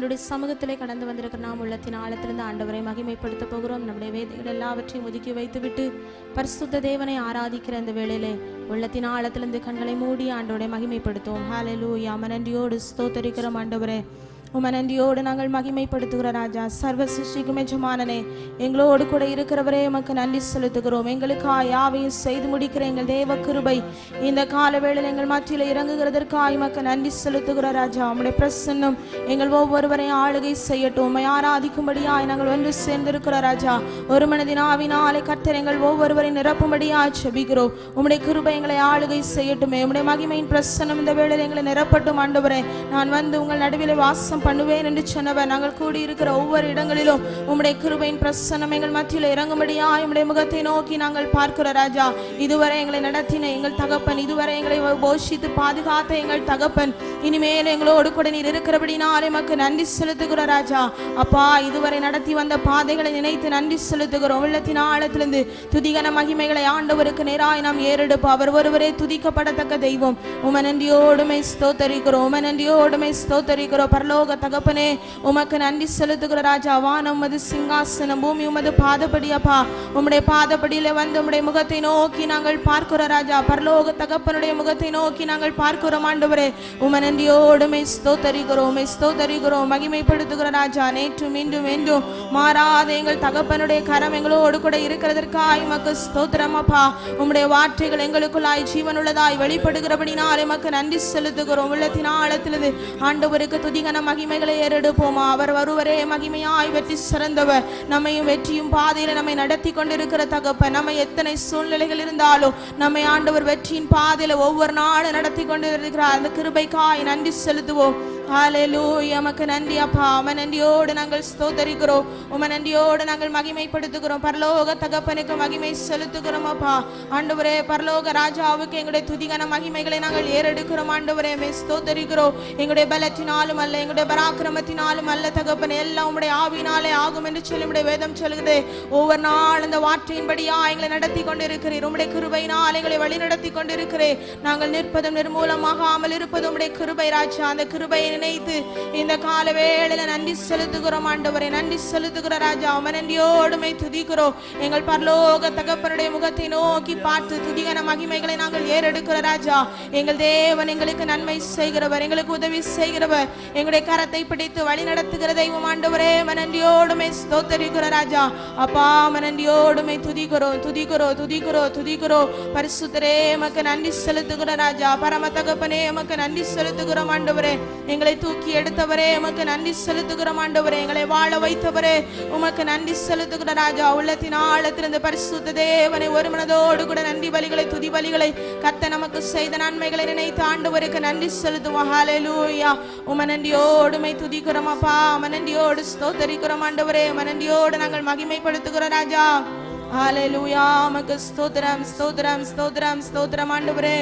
ஆண்டவருடைய சமூகத்திலே கடந்து வந்திருக்கிற நாம் உள்ளத்தின் ஆழத்திலிருந்து ஆண்டவரை மகிமைப்படுத்த போகிறோம். நம்முடைய வேதைகள் எல்லாவற்றையும் ஒதுக்கி வைத்துவிட்டு பரிசுத்த தேவனை ஆராதிக்கிற இந்த வேளையிலே உள்ளத்தின் ஆழத்திலிருந்து கண்களை மூடி ஆண்டவரை மகிமைப்படுத்துவோம். ஹல்லேலூயா. நன்றியோடு ஸ்தோத்தரிக்கிறோம் ஆண்டவரே. நன்றியோடு நாங்கள் மகிமைப்படுத்துகிற ராஜா, சர்வ சிருஷ்டிக்கும் எஜமானனே, எங்களோடு கூட இருக்கிறவரே உமக்கு நன்றி செலுத்துகிறோம். எங்களுக்காக யாவையும் செய்து முடிக்கிற எங்கள் தேவ கிருபை இந்த கால வேளையில் எங்கள் மத்தியில் இறங்குகிறதற்காக உமக்கு நன்றி செலுத்துகிற ராஜா. உம்முடைய பிரசன்னம் எங்கள் ஒவ்வொருவரையும் ஆளுகை செய்யட்டும். உம்மை ஆராதிக்கும்படியாய் நாங்கள் ஒன்று சேர்ந்திருக்கிற ராஜா. ஒரு மனதின் ஆவினாலே கர்த்தர் எங்கள் ஒவ்வொருவரையும் நிரப்பும்படியாய் ஜெபிக்கிறோம். உம்முடைய கிருபை எங்களை ஆளுகை செய்யட்டுமே. உம்முடைய மகிமையின் பிரசன்னம் இந்த வேளையில் எங்களை நிரப்பட்டும் ஆண்டவரே. நான் வந்து உங்கள் நடுவிலே வாசம் பண்ணுவேன் என்று சொன்னவர். நாங்கள் கூடியிருக்கிற ஒவ்வொரு இடங்களிலும் உம்முடைய கிருபையின் பிரசன்னம் எங்கள் மத்தியில் இறங்கும்படியாய் உம்முடைய முகத்தை நோக்கி நாங்கள் பார்க்கிற ராஜா. இதுவரை எங்களை நடத்தின எங்கள் தகப்பன், இதுவரை எங்களை போஷித்து பாதுகாத்த எங்கள் தகப்பன், இனிமேல் எங்களோடு கூட நீர் இருக்கிறபடினாலே உமக்கு நன்றி செலுத்துகிற ராஜா. அப்பா, இதுவரை நடத்தி வந்த பாதைகளை நினைத்து நன்றி செலுத்துகிறோம். உள்ளத்தின் ஆழத்திலிருந்து துதிகன மகிமைகளை ஆண்டவருக்கு நேராய் நாம் ஏறெடுப்போம். அவர் ஒருவரே துதிக்கப்படத்தக்க தெய்வம். உம நன்றியோடுமை ஸ்தோத்தரிக்கிறோம். உம நன்றியோடுமை ஸ்தோத்தரிக்கிறோம். பரலோக தகப்பனே, உமக்கு நன்றி செலுத்துகிற ராஜா. வானம் உமது சிங்காசனம், பூமி உமது பாதப்படி. அப்பா, உம்முடைய பாதப்படியில வந்து உம்முடைய முகத்தை நோக்கி நாங்கள் பார்க்கிற ராஜா. பரலோக தகப்பனுடைய முகத்தை நோக்கி நாங்கள் பார்க்கிறோம் ஆண்டவரே. உம நன்றியோடுமை ஸ்தோத்தரிக்கிறோம். ஸ்தோத்தரிக்கிறோம், மகிமைப்படுத்துகிற ராஜா. நேற்றும் இன்றும் என்றும் மாறாத எங்கள் தகப்பனுடைய கரம் எங்களோடு கூட இருக்கிறதற்காய் உமக்கு ஸ்தோத்திரம். அப்பா, உம்முடைய வார்த்தைகள் எங்களுக்குள்ளாய் ஜீவனுள்ளதாய் வெளிப்படுகிறபடினால் உமக்கு நன்றி செலுத்துகிறோம். உள்ளத்தின் ஆழத்திலிருந்து ஆண்டவருக்கு துதிகன மகிமைகளை ஏறெடுப்போமா. அவர் ஒருவரே மகிமையாய் வெற்றி சிறந்தவர். நம்மையும் வெற்றியும் பாதையில நம்மை நடத்தி கொண்டிருக்கிற தகப்பன். நம்ம எத்தனை சூழ்நிலைகள் இருந்தாலும் நம்மை ஆண்டவர் வெற்றியின் பாதையில ஒவ்வொரு நாளும் நடத்தி கொண்டிருக்கிறார். அந்த கிருபைக்காய் நன்றி செலுத்துவோம். ஹல்லேலூயா. உமக்கு நன்றி அப்பா. உம நன்றியோடு நாங்கள் ஸ்தோத்தரிக்கிறோம். உம நன்றியோடு நாங்கள் மகிமைப்படுத்துகிறோம். பரலோக தகப்பனுக்கு மகிமை செலுத்துகிறோம் அப்பா. ஆண்டவரே, பரலோக ராஜாவுக்கு எங்களுடைய துதிகன மகிமைகளை நாங்கள் ஏறெடுக்கிறோம் ஆண்டவரே. ஸ்தோத்தரிக்கிறோம். எங்களுடைய பலத்தினாலும் அல்ல, எங்களுடைய பராக்கிரமத்தினாலும் அல்ல தகப்பன், எல்லாம் உம்முடைய ஆவியினாலே ஆகும் என்று சொல்லி உம்முடைய வேதம் சொல்லுகிறது. ஒவ்வொரு நாள் அந்த வார்த்தையின்படியா எங்களை நடத்தி கொண்டிருக்கிறீர். உம்முடைய கிருபையினால் எங்களை வழி நடத்தி கொண்டிருக்கிறேன். நாங்கள் நிற்பதும் நிர்மூலமாகாமல் இருப்பதும் உம்முடைய கிருபை ராஜா. அந்த கிருபையை நினைத்து இந்த கால வேளையில நன்றி செலுத்துகிறோம் ஆண்டவரே. நன்றி செலுத்துகிற ராஜா. உம நன்றியோடுமை துதிக்கிறோம். எங்கள் பரலோக தகப்பனுடைய முகத்தை நோக்கி பார்த்து துதிகன மகிமைகளை நாங்கள் ஏறெடுக்கிற ராஜா. எங்கள் தேவன் எங்களுக்கு நன்மை செய்கிறவர், எங்களுக்கு உதவி செய்கிறவர், எங்களுடைய கரத்தை பிடித்து வழி நடத்துகிற தெய்வம் ஆண்டவரே. நன்றியோடுமை ஸ்தோத்தரிக்கிற ராஜா. அப்பா, நன்றியோடுமை துதிக்கிறோம் துதிக்கிறோம் துதிக்கிறோம் துதிக்கிறோம். பரிசுத்தரே, உமக்கு நன்றி செலுத்துகிற ராஜா. பரம தகப்பனே, உமக்கு நன்றி செலுத்துகிறோம் ஆண்டவரே. எங்களை தூக்கி எடுத்தவரே உமக்கு நன்றி செலுத்துகிறோம் ஆண்டவரே. எங்களை வாழ வைத்தவரே உமக்கு நன்றி செலுத்துகிற ராஜா. உள்ளத்தின் ஆழத்திலிருந்து பரிசுத்த தேவனை ஒரு மனதோடு கூட நன்றி பலிகளை துதி பலிகளை கர்த்தர் நமக்கு செய்த நன்மைகளை நினைத்து ஆண்டவருக்கு நன்றி செலுத்துவோம். ஹல்லேலூயா. உம நன்றியோடுமை துதிக்கிறோம் அப்பா. உம நன்றியோடு ஸ்தோத்தரிக்கிறோம் ஆண்டவரே. உம நன்றியோடு நாங்கள் மகிமைப்படுத்துகிற ராஜா. ஹல்லேலூயா. உமக்கு ஸ்தோத்திரம் ஸ்தோத்திரம் ஸ்தோத்திரம் ஸ்தோத்திரம் ஆண்டவரே.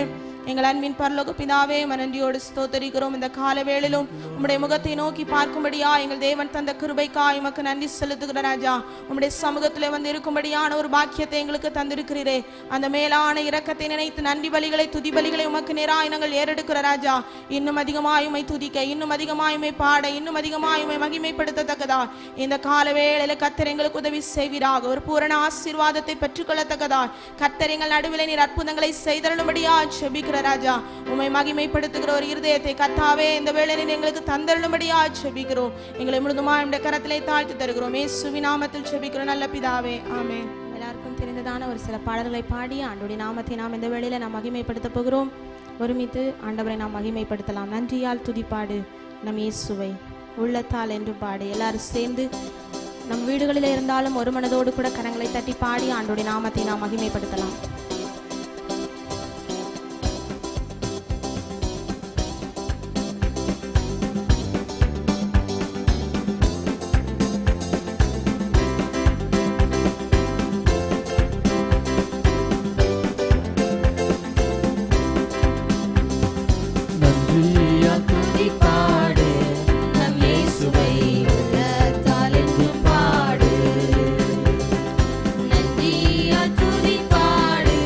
எங்கள் அன்பின் பரலோக பிதாவே, நன்றியோடு ஸ்தோத்தரிக்கிறோம். இந்த கால வேளையிலும் உம்முடைய முகத்தை நோக்கி பார்க்கும்படியா எங்கள் தேவன் தந்த கிருபைக்காய் உமக்கு நன்றி செலுத்துகிற ராஜா. உம்முடைய சமூகத்திலே வந்து இருக்கும்படியான ஒரு பாக்கியத்தை எங்களுக்கு தந்திருக்கிறீரே. அந்த மேலான இரக்கத்தை நினைத்து நன்றி பலிகளை துதி பலிகளை உமக்கு நேராய் நாங்கள் ஏறெடுக்கிற ராஜா. இன்னும் அதிகமாய் உம்மை துதிக்க, இன்னும் அதிகமாய் உம்மை பாட, இன்னும் அதிகமாய் உம்மை மகிமைப்படுத்தத்தக்கதா இந்த கால வேளையில கர்த்தர் எங்களுக்கு உதவி செய்வீராக. ஒரு பூரண ஆசீர்வாதத்தை பெற்றுக்கொள்ளத்தக்கதா கர்த்தர் எங்கள் நடுவிலே நீர் அற்புதங்களை செய்தருளும்படியா ஜெபிக்கிற ராஜா. உம்மை மகிமைப்படுத்துகிற ஒரு இருதயத்தை கர்த்தாவே இந்த வேளையில் எங்களுக்கு தந்தருளும்படியா ஜெபிக்கிறோம். எங்களை முழுதுமாய் உம்முடைய கரத்திலே தாழ்த்தி தருகிறோம். இயேசுவின் நாமத்தில் ஜெபிக்கிறோம் நல்ல பிதாவே, ஆமென். எல்லாருக்கும் தெரிந்ததான ஒரு சில பாடல்களை பாடி ஆண்டவருடைய நாமத்தை நாம் இந்த வேளையில நாம் மகிமைப்படுத்த போகிறோம். ஒருமித்து ஆண்டவரை நாம் மகிமைப்படுத்தலாம். நன்றியால் துதிப்பாடு நம் இயேசுவை உள்ளத்தால் என்று பாடு. எல்லாரும் சேர்ந்து நம் வீடுகளில் இருந்தாலும் ஒரு மனதோடு கூட கரங்களை தட்டி பாடி ஆண்டவருடைய நாமத்தை நாம் மகிமைப்படுத்தலாம். நன்றியா துதிப்பாடு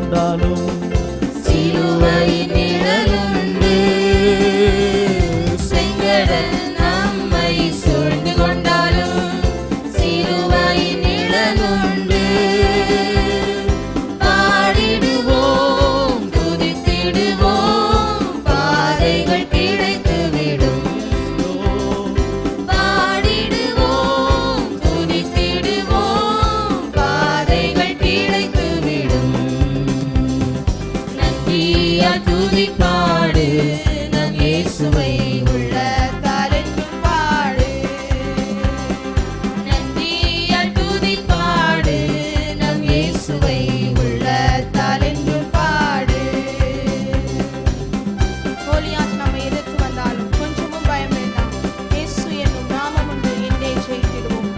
கொண்டாலும் சிலுவையின் நிழலுண்டு, செங்கடல் நம்மை சூழ்ந்து கொண்டாலும் சிலுவையின் நிழலுண்டு. பாடிடுவோம், துதித்திடுவோம், பாதைகள் கிடைத்துவிடும். பாடிடுவோம், துதித்திடுவோம், பாதைகள் கிடைத்துவிடும். நன்றியால் துதிப்பாடு, நம் இயேசுவை உள்ளத்தால் என்றும் பாடு. நன்றியால் துதிப்பாடு, நம் இயேசுவை உள்ளத்தால் என்றும் பாடு. கோலியாத் நம்மை எதிர்த்து வந்தாலும் கொஞ்சமும் பயம் வேண்டாம். இயேசு என்னும் நாமம் உண்டு, என்றே ஜெயித்திடுவோம்.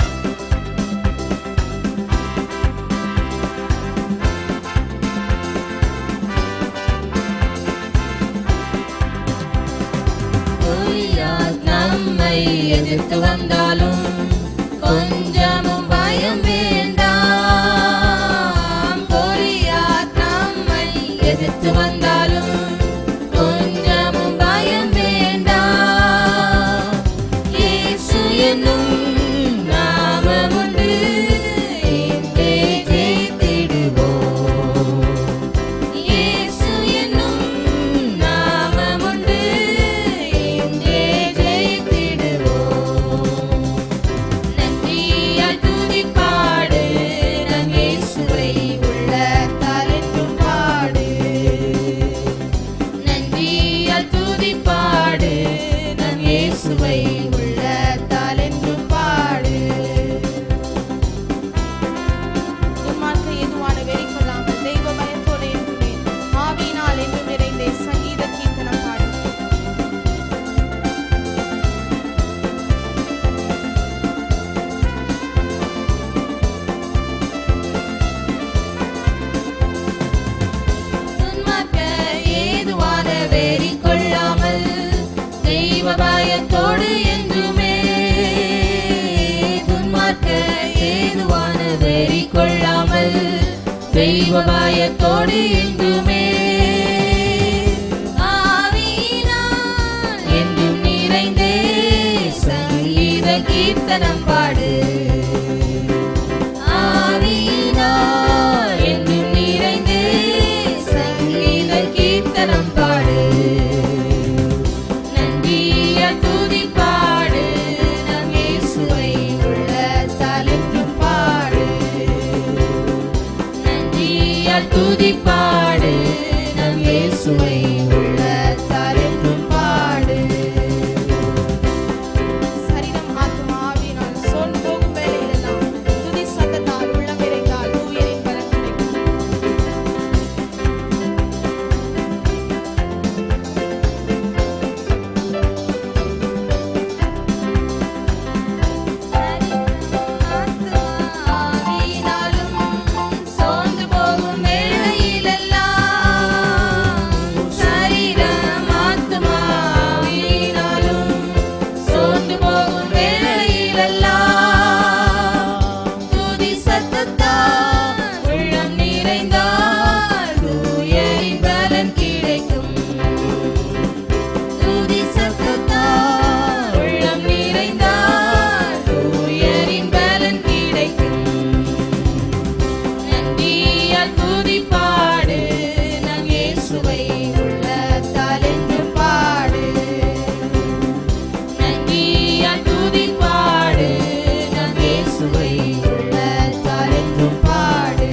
கோலியாத் நம்மை எதிர்த்து வந்தாலும் கொஞ்சமும் பயம் வேண்டாம். கோலியாத் நம்மை எதிர்த்து வந்தாலும் கொஞ்சமும் பயம் வேண்டாம். இயேசு என்னும் நாமம் உண்டு, என்றே ஜெயித்திடுவோம். இயேசு என்னும் நாமம் உண்டு, என்றே ஜெயித்திடுவோம். நன்றியால் துதிப்பாடு, நம் இயேசுவை உள்ளத்தால் என்றும் பாடு. நன்றியால் துதிப்பாடு, நம் இயேசுவை உள்ளத்தால் என்றும் பாடு. துன்மார்க்க எதுவான வெறி கொள்ளாமல் தெய்வ பயத்தோடு இருந்தேன். ஆவியினால் என்றும் நிறைந்தே சங்கீத கீர்த்தனம் பாடு. துன்மார்க்க ஏதுவான வெறி கொள்ளாமல் தெய்வ பயத்தோடு என்றுமே. துன்மார்க்க ஏதுவான வெறி கொள்ளாமல் தெய்வ பயத்தோடு என்றுமே. ஆவியினால் என்றும் நிறைந்தே சங்கீத கீர்த்தனம் பாடு. ஆவியினால் என்றும் நிறைந்தே சங்கீத கீர்த்தனம் பாடு. நன்றியால் துதிப்பாடு, நம் இயேசுவை உள்ளத்தால் என்றும் பாடு. நன்றியால் துதிப்பாடு, நம் இயேசுவை உள்ளத்தால் என்றும் பாடு. சரீரம் ஆத்துமா ஆவியினால் சோர்ந்து போகும் வேளையிலெல்லாம் துதி சத்தத்தால் உள்ளம் நிறைந்தால் தூயரின் பலன் கிடைக்கும். ஆவியினாலும் சோர்ந்து போகும் வேளையிலெல்லாம், சரீரம் ஆத்துமா ஆவியினாலும் சோர்ந்து போகும் வேளையிலெல்லாம், துதி சத்தத்தால் உள்ளம் நிறைந்தால் தூயரின் பலன் கிடைக்கும். துதி சத்தத்தால் உள்ளம் நிறைந்தால் தூயரின் பலன் கிடைக்கும். நன்றியால் துதிப்பாடு, நம் இயேசுவை உள்ளத்தால் என்றும் பாடு. நன்றியால் துதிப்பாடு, நம் இயேசுவை உள்ளத்தால் என்றும் பாடு.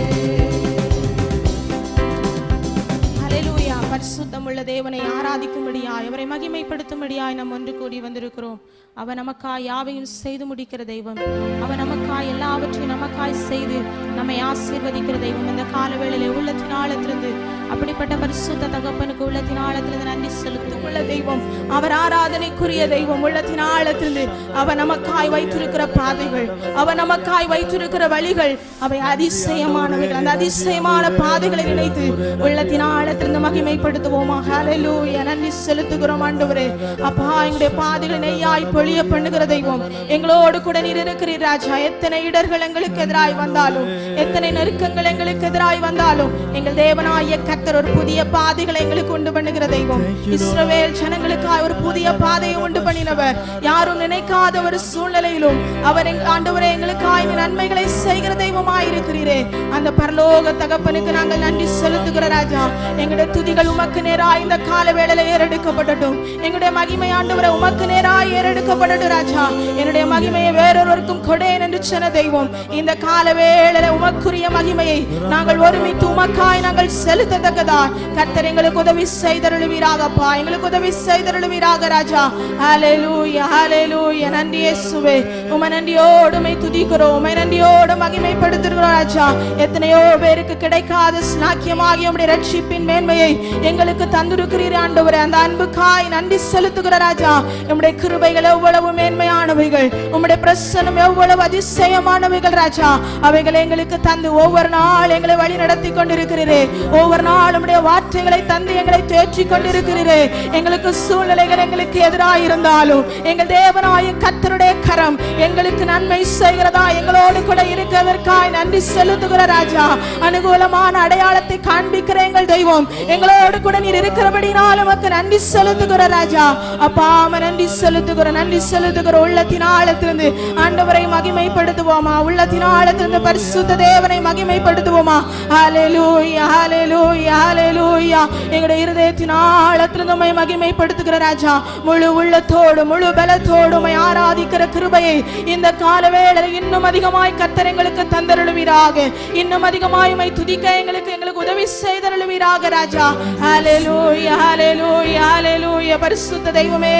ஹல்லேலூயா. பரிசுத்தமுள்ள தேவனை ஆராதிக்கும்படியாய் அவரை மகிமைப்படுத்தும்படியாய் நாம் ஒன்று கூடி வந்திருக்கிறோம். அவர் நமக்காய் யாவையும் செய்து முடிக்கிற தெய்வம். அவர் நமக்காய் எல்லாவற்றையும் நமக்காய் செய்து நம்மை ஆசீர்வதிக்கிற தெய்வம். இந்த காலவேளையிலே உள்ளத்தின் ஆழத்திலிருந்து அப்படிப்பட்ட பரிசுத்த தகப்பனுக்கு உள்ளத்தின் ஆழத்திலிருந்து நன்றி செலுத்தும் உள்ள தெய்வம். அவர் ஆராதனைக்குரிய தெய்வம். உள்ளத்தின் ஆழத்திலிருந்து அவர் நமக்காய் வைத்திருக்கிற பாதைகள், அவர் நமக்காய் வைத்திருக்கிற வழிகள், அவை அதிசயமானவைகள். அந்த அதிசயமான பாதைகளை நினைத்து உள்ளத்தின் ஆழத்திலிருந்து மகிமைப்படும் மகிமைப்படுத்துவோமா. ஹல்லேலூயா. நன்றி செலுத்துகிறோம் ஆண்டவரே. அப்பா, எங்களுடைய பாதைகளை நெய்யாய் பொழிய பண்ணுகிற தெய்வம், எங்களோடு கூட நீர் இருக்கிறீர் ராஜா. எத்தனை இடர்கள் எங்களுக்கு எதிராய் வந்தாலும், எத்தனை நெருக்கங்கள் எங்களுக்கு எதிராய் வந்தாலும், எங்கள் தேவனாகிய கர்த்தர் ஒரு புதிய பாதைகளை எங்களுக்கு உண்டு பண்ணுகிற தெய்வம். இஸ்ரவேல் ஜனங்களுக்காய் ஒரு புதிய பாதையை உண்டு பண்ணினவர். யாரும் நினைக்காத ஒரு சூழ்நிலையிலும் அவர் ஆண்டவரே எங்களுக்காய் நன்மைகளை செய்கிற தெய்வமாய் இருக்கிறீரே. அந்த பரலோக தகப்பனுக்கு நாங்கள் நன்றி செலுத்துகிற ராஜா. எங்களுடைய துதிகள் உமக்கு நேராய் இந்த கால வேளையில ஏறெடுக்கப்படட்டும். எங்களுடைய மகிமை ஆண்டவரே உமக்கு நேராய் ஏறெடுக்கப்படட்டும் ராஜா. என்னுடைய மகிமையை வேறொருவருக்கும் கொடேன் என்று சொன்ன தெய்வம், இந்த கால வேளையில உமக்குரிய மகிமையை நாங்கள் ஒருமித்து உமக்காய் நாங்கள் செலுத்தத்தக்கதா கர்த்தர் எங்களுக்கு உதவி செய்தருளுவீராகப்பா. எங்களுக்கு உதவி செய்தருளுவீராக ராஜா. ஹல்லேலூயா, ஹல்லேலூயா. நன்றி இயேசுவே. உம்மை நன்றியோடு துதிக்கிறோம், உம்மை நன்றியோடு மகிமைப்படுத்துகிறோம் ராஜா. எத்தனையோ பேருக்கு கிடைக்காத ஸ்நாக்கியமாகிய உம்முடைய ரட்சிப்பின் மேன்மையை எங்களுக்கு தந்திருக்கிறீர் ஆண்டவரே. அந்த அன்புக்காய் நன்றி செலுத்துகிற ராஜா. உம்முடைய கிருபைகள் எவ்வளவு மேன்மையானவைகள், உம்முடைய பிரசன்னம் எவ்வளவு அதிசயமானவைகள் ராஜா. அவைகளை எங்களுக்கு தந்து ஒவ்வொரு நாள் எங்களை வழி நடத்தி கொண்டிருக்கிறீரே. ஒவ்வொரு நாள் உம்முடைய வார்த்தைகளை தந்து எங்களை தேற்றி கொண்டிருக்கிறீரே. எங்களுக்கு சூழ்நிலைகள் எங்களுக்கு எதிராக இருந்தாலும் எங்கள் தேவனாய கர்த்தருடைய கரம் எங்களுக்கு நன்மை செய்கிறதா எங்களோடு கூட இருக்கிறதற்காய் நன்றி செலுத்துகிற ராஜா. அனுகூலமான அடையாளத்தை காண்பிக்கிற எங்கள் தெய்வம், எங்களோடு கூட நீர் இருக்கிறபடினால் உமக்கு நன்றி செலுத்துகிற ராஜா. அப்பா, நன்றி செலுத்துகிற நன்றி செலுத்துகிற உள்ளத்தின் ஆழத்திலிருந்து ஆண்டவரை மகிமைப்படுத்துவோமா. உள்ளத்தின் ஆழத்திலிருந்து பரிசுத்த தேவனை மகிமைப்படுத்துவோமா. ஹல்லேலூயா, ஹல்லேலூயா, ஹல்லேலூயா. எங்களுடைய இருதயத்தின் ஆழத்திலிருந்து உம்மை மகிமைப்படுத்துகிற ராஜா. முழு உள்ளத்தோடு முழு பலத்தோடு உம்மை ஆராதிக்கிற கிருபையை இந்த காலவேளையில் இன்னும் அதிகமாய் கர்த்தர் எங்களுக்கு தந்தருளுவீராக. இன்னும் அதிகமாய் உம்மை துதிக்க எங்களுக்கு உதவி செய்தருளுவீராக ராஜா. ஹல்லேலூயா, ஹல்லேலூயா, ஹல்லேலூயா. பரிசுத்த தெய்வமே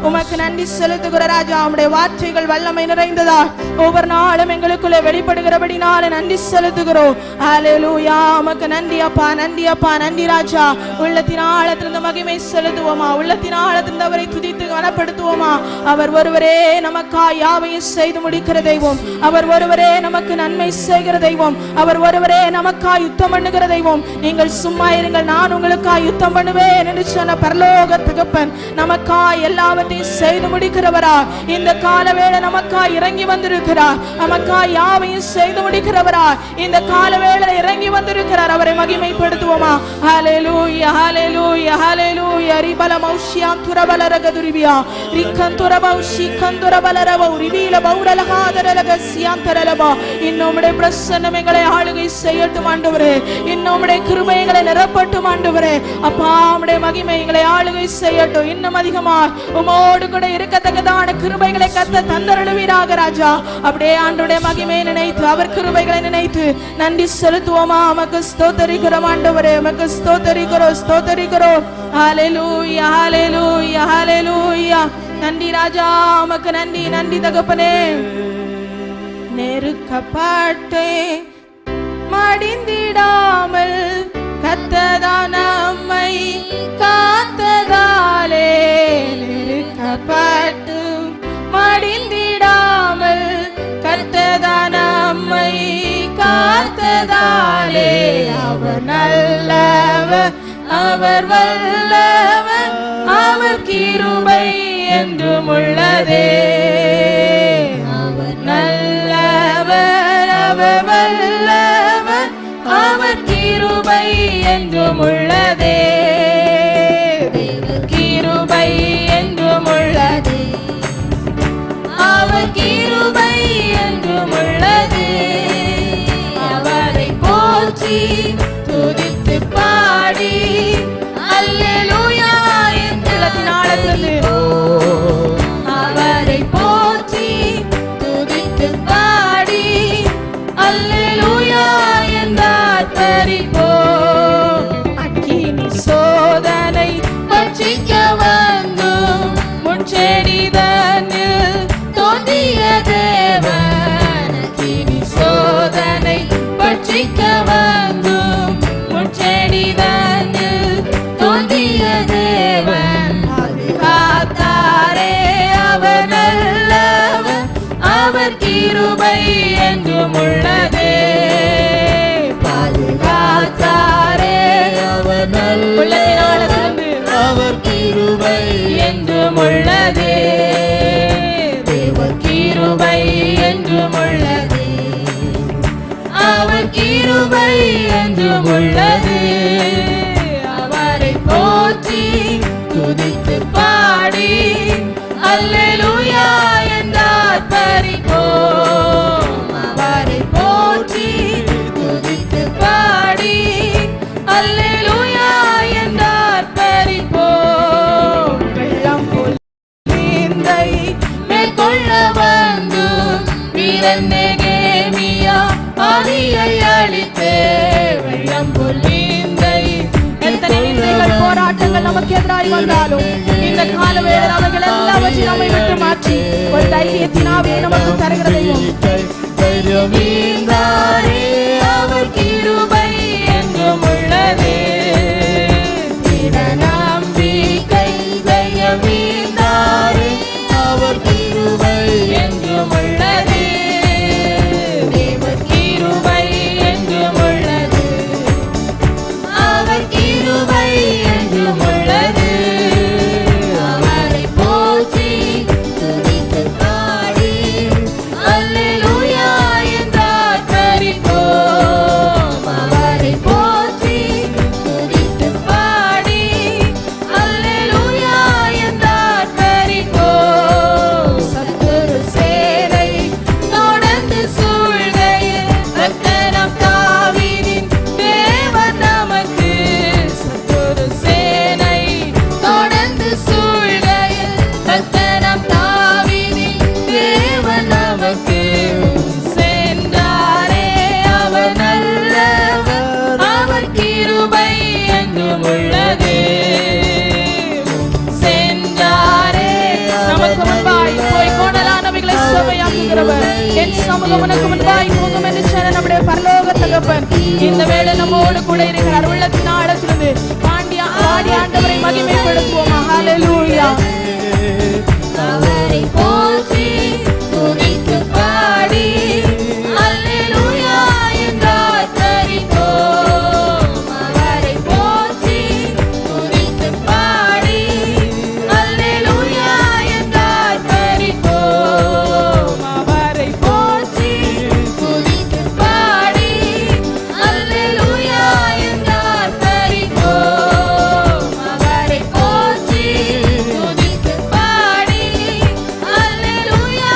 உமக்கு நன்றி செலுத்துகிற ராஜா. உம்முடைய வார்த்தைகள் வல்லமை நிறைந்ததா ஒவ்வொரு நாளும் எங்களுக்குள்ளே வெளிப்படுகிறபடினால நன்றி செலுத்துகிறோம். ஹல்லேலூயா. உமக்கு நன்றி அப்பா, நன்றி அப்பா, நன்றி ராஜா. உள்ளத்தின் ஆழத்திலிருந்து மகிமை செலுத்துவோமா. உள்ளத்தின் ஆழத்திலிருந்து அவரை துதித்து கனப்படுத்துவோமா. அவர் ஒருவரே நமக்காய் யாவையும் செய்து முடிக்கிற தெய்வம். அவர் ஒருவரே நமக்கு நன்மை செய்கிற தெய்வம். அவர் ஒருவரே நமக்காய் யுத்தம் பண்ணுகிற தெய்வம். நீங்கள் சும்மா இருங்கள், நான் உங்களுக்காய் யுத்தம் பண்ணுவேன் என்று சொன்ன பரலோக தகப்பன் நமக்காய் எல்லாவற்றையும் செய்து முடிக்கிறவரா. இந்த காலவேளை நமக்காய் இறங்கி வந்திருக்கிறார். நமக்காய் யாவையும் செய்து முடிக்கிறவரா. இந்த காலவேளை இறங்கி வந்திருக்கிறார். அவரை மகிமைப்படுத்துவோமா. ஹல்லேலூயா, ஹல்லேலூயா, ஹல்லேலூயா. ரிபல மௌஷியாம் துரபலரகதுரிபியா ரிக்கந்துரபௌஷி கந்துரபலரவ ரிபீல பௌரலகாதரலக சியாந்தரலபா. இன்னும்முடைய பிரசன்னம் எங்களை ஆளுகை செய்யட்டும் ஆண்டவரே. இன்னும்முடைய கிருபை எங்களை நிரப்பட்டும் ஆண்டவரே. அப்பா, உம்முடைய மகிமை எங்களை ஆளுகை செய்யட்டும். இன்னும் அதிகமாக உம்மோடு கூட இருக்கத்தக்கதான கிருபைகளை கர்த்தர் தந்தருளுவீராக ராஜா. அப்படியே ஆண்டவருடைய மகிமையை நினைத்து அவர் கிருபைகளை நினைத்து நன்றி செலுத்துவோமா. உமக்கு ஸ்தோத்தரிக்கிறோம் ஆண்டவரே, உமக்கு ஸ்தோத்தரிக்கிறோம், ஸ்தோத்தரிக்கிறோம். ஹல்லேலூயா, ஹல்லேலூயா, ஹல்லேலூயா. நன்றி ராஜா, உமக்கு நன்றி, நன்றி தகப்பனே. நெருக்கப்பட்டே மடிந்திடாமல் கர்த்தர் நம்மை காத்ததாலே, நெருக்கப்பட்டு மடிந்திடாமல் கர்த்தர் நம்மை காத்ததாலே. அவர் நல்லவர், அவர் வல்லவர், அவர் கிருபை என்றும் உள்ளதே. அவர் நல்லவர், அவர் வல்லவர், அவர் கிருபை என்றும் உள்ளதே. கிருபை என்றும் உள்ளதே. அவர் கிருபை என்றும் உள்ளதே. அவரை போற்றி துதித்து பாடி அல்லேலூயா உள்ளத்தின் ஆழத்திலிருந்து அவரை போற்றி துதித்து பாடி அல்லேலூயா என்றார் பரிபோ. அக்கினி சோதனை பட்சிக்க வந்தும் முட்செடிதனில் தோன்றிய தேவன். அக்கினி சோதனை பட்சிக்க வந்தும் முட்செடிதனில் தோன்றிய தேவன். பாதுகாத்தாரே அவர் நல்லவர், அவர் கிருபை என்றும் உள்ளதே. பாதுகாத்தாரே அவர் நல்லவர், அவர் கிருபை என்றும் உள்ளது. தேவ கிருபை என்றும் உள்ளது. அவர் கிருபை என்றும் உள்ளது. அவரை போற்றி துதித்து பாடி அல்லேலூயா என்றார் பரிபோம். அவரை போற்றி துதித்து பாடி அல்லேலூயா என்றார் பரிபோம். வெள்ளம் போல் நீந்தை மேற்கொள்ள வந்து வீரன் நெகேமியா ஆவியை அளித்தே. வெள்ளம் போல் நீந்தை எத்தனை நிந்தைகள் போராட்டங்கள் நமக்கு எதிராய் வந்தாலும் இந்த காலவேளையில் அவைகள் எல்லாவற்றையும் நம்மை விட்டு மாற்றி ஒரு தைரியத்தின் ஆவியை நமக்கு தருகிற தெய்வம். தைரியமீந்தாரே அவர் கிருபை என்றும் உள்ளது. நம்பிக்கை தைரியமீந்தாரே அவர் கிருபை என்றும் உள்ளது. தேவ கிருபை என்றும் உள்ளது. அவர் கிருபை என்றும் உள்ளது. அவரை போற்றி துதித்து பாடி அல்லேலூயா என்றார் பரிபோம். அவரை போற்றி துதித்து பாடி அல்லேலூயா என்றார் பரிபோம். சத்துரு சேனை தொடர்ந்து சூழ்கையில் ரத்தனம் தாவீதின் தேவன் நமக்கு. சத்துரு சேனை தொடர்ந்து சூழ்கையில் ரத்தனம் தாவீதின் தேவன் நமக்கு. சென்றாரே அவர் நல்லவர். அவர் கிருபை என்றும் உள்ளது. சென்றாரே நமக்கு முன்பாய் போய் கோணலானவைகளை சுவையாக்குகிறவர். என் சமூகம் உனக்கு முன்பாய் போகும் என்று சொன்ன நம்முடைய பரலோக தகப்பன் இந்த வேளை நம்மோடு கூட இருக்கிறார். உள்ளத்தின் ஆழத்திலிருந்து பாடி ஆண்டவரை மகிமைப்படுத்துவோமா. ஹல்லேலூயா. அவரை போற்றி துதித்து பாடி அல்லேலூயா என்றார் பரிபோம். அவரை போற்றி துதித்து பாடி அல்லேலூயா என்றார் பரிபோம். அவரை போற்றி துதித்து பாடி அல்லேலூயா என்றார் பரிபோம். அவரை போற்றி துதித்து பாடி அல்லேலூயா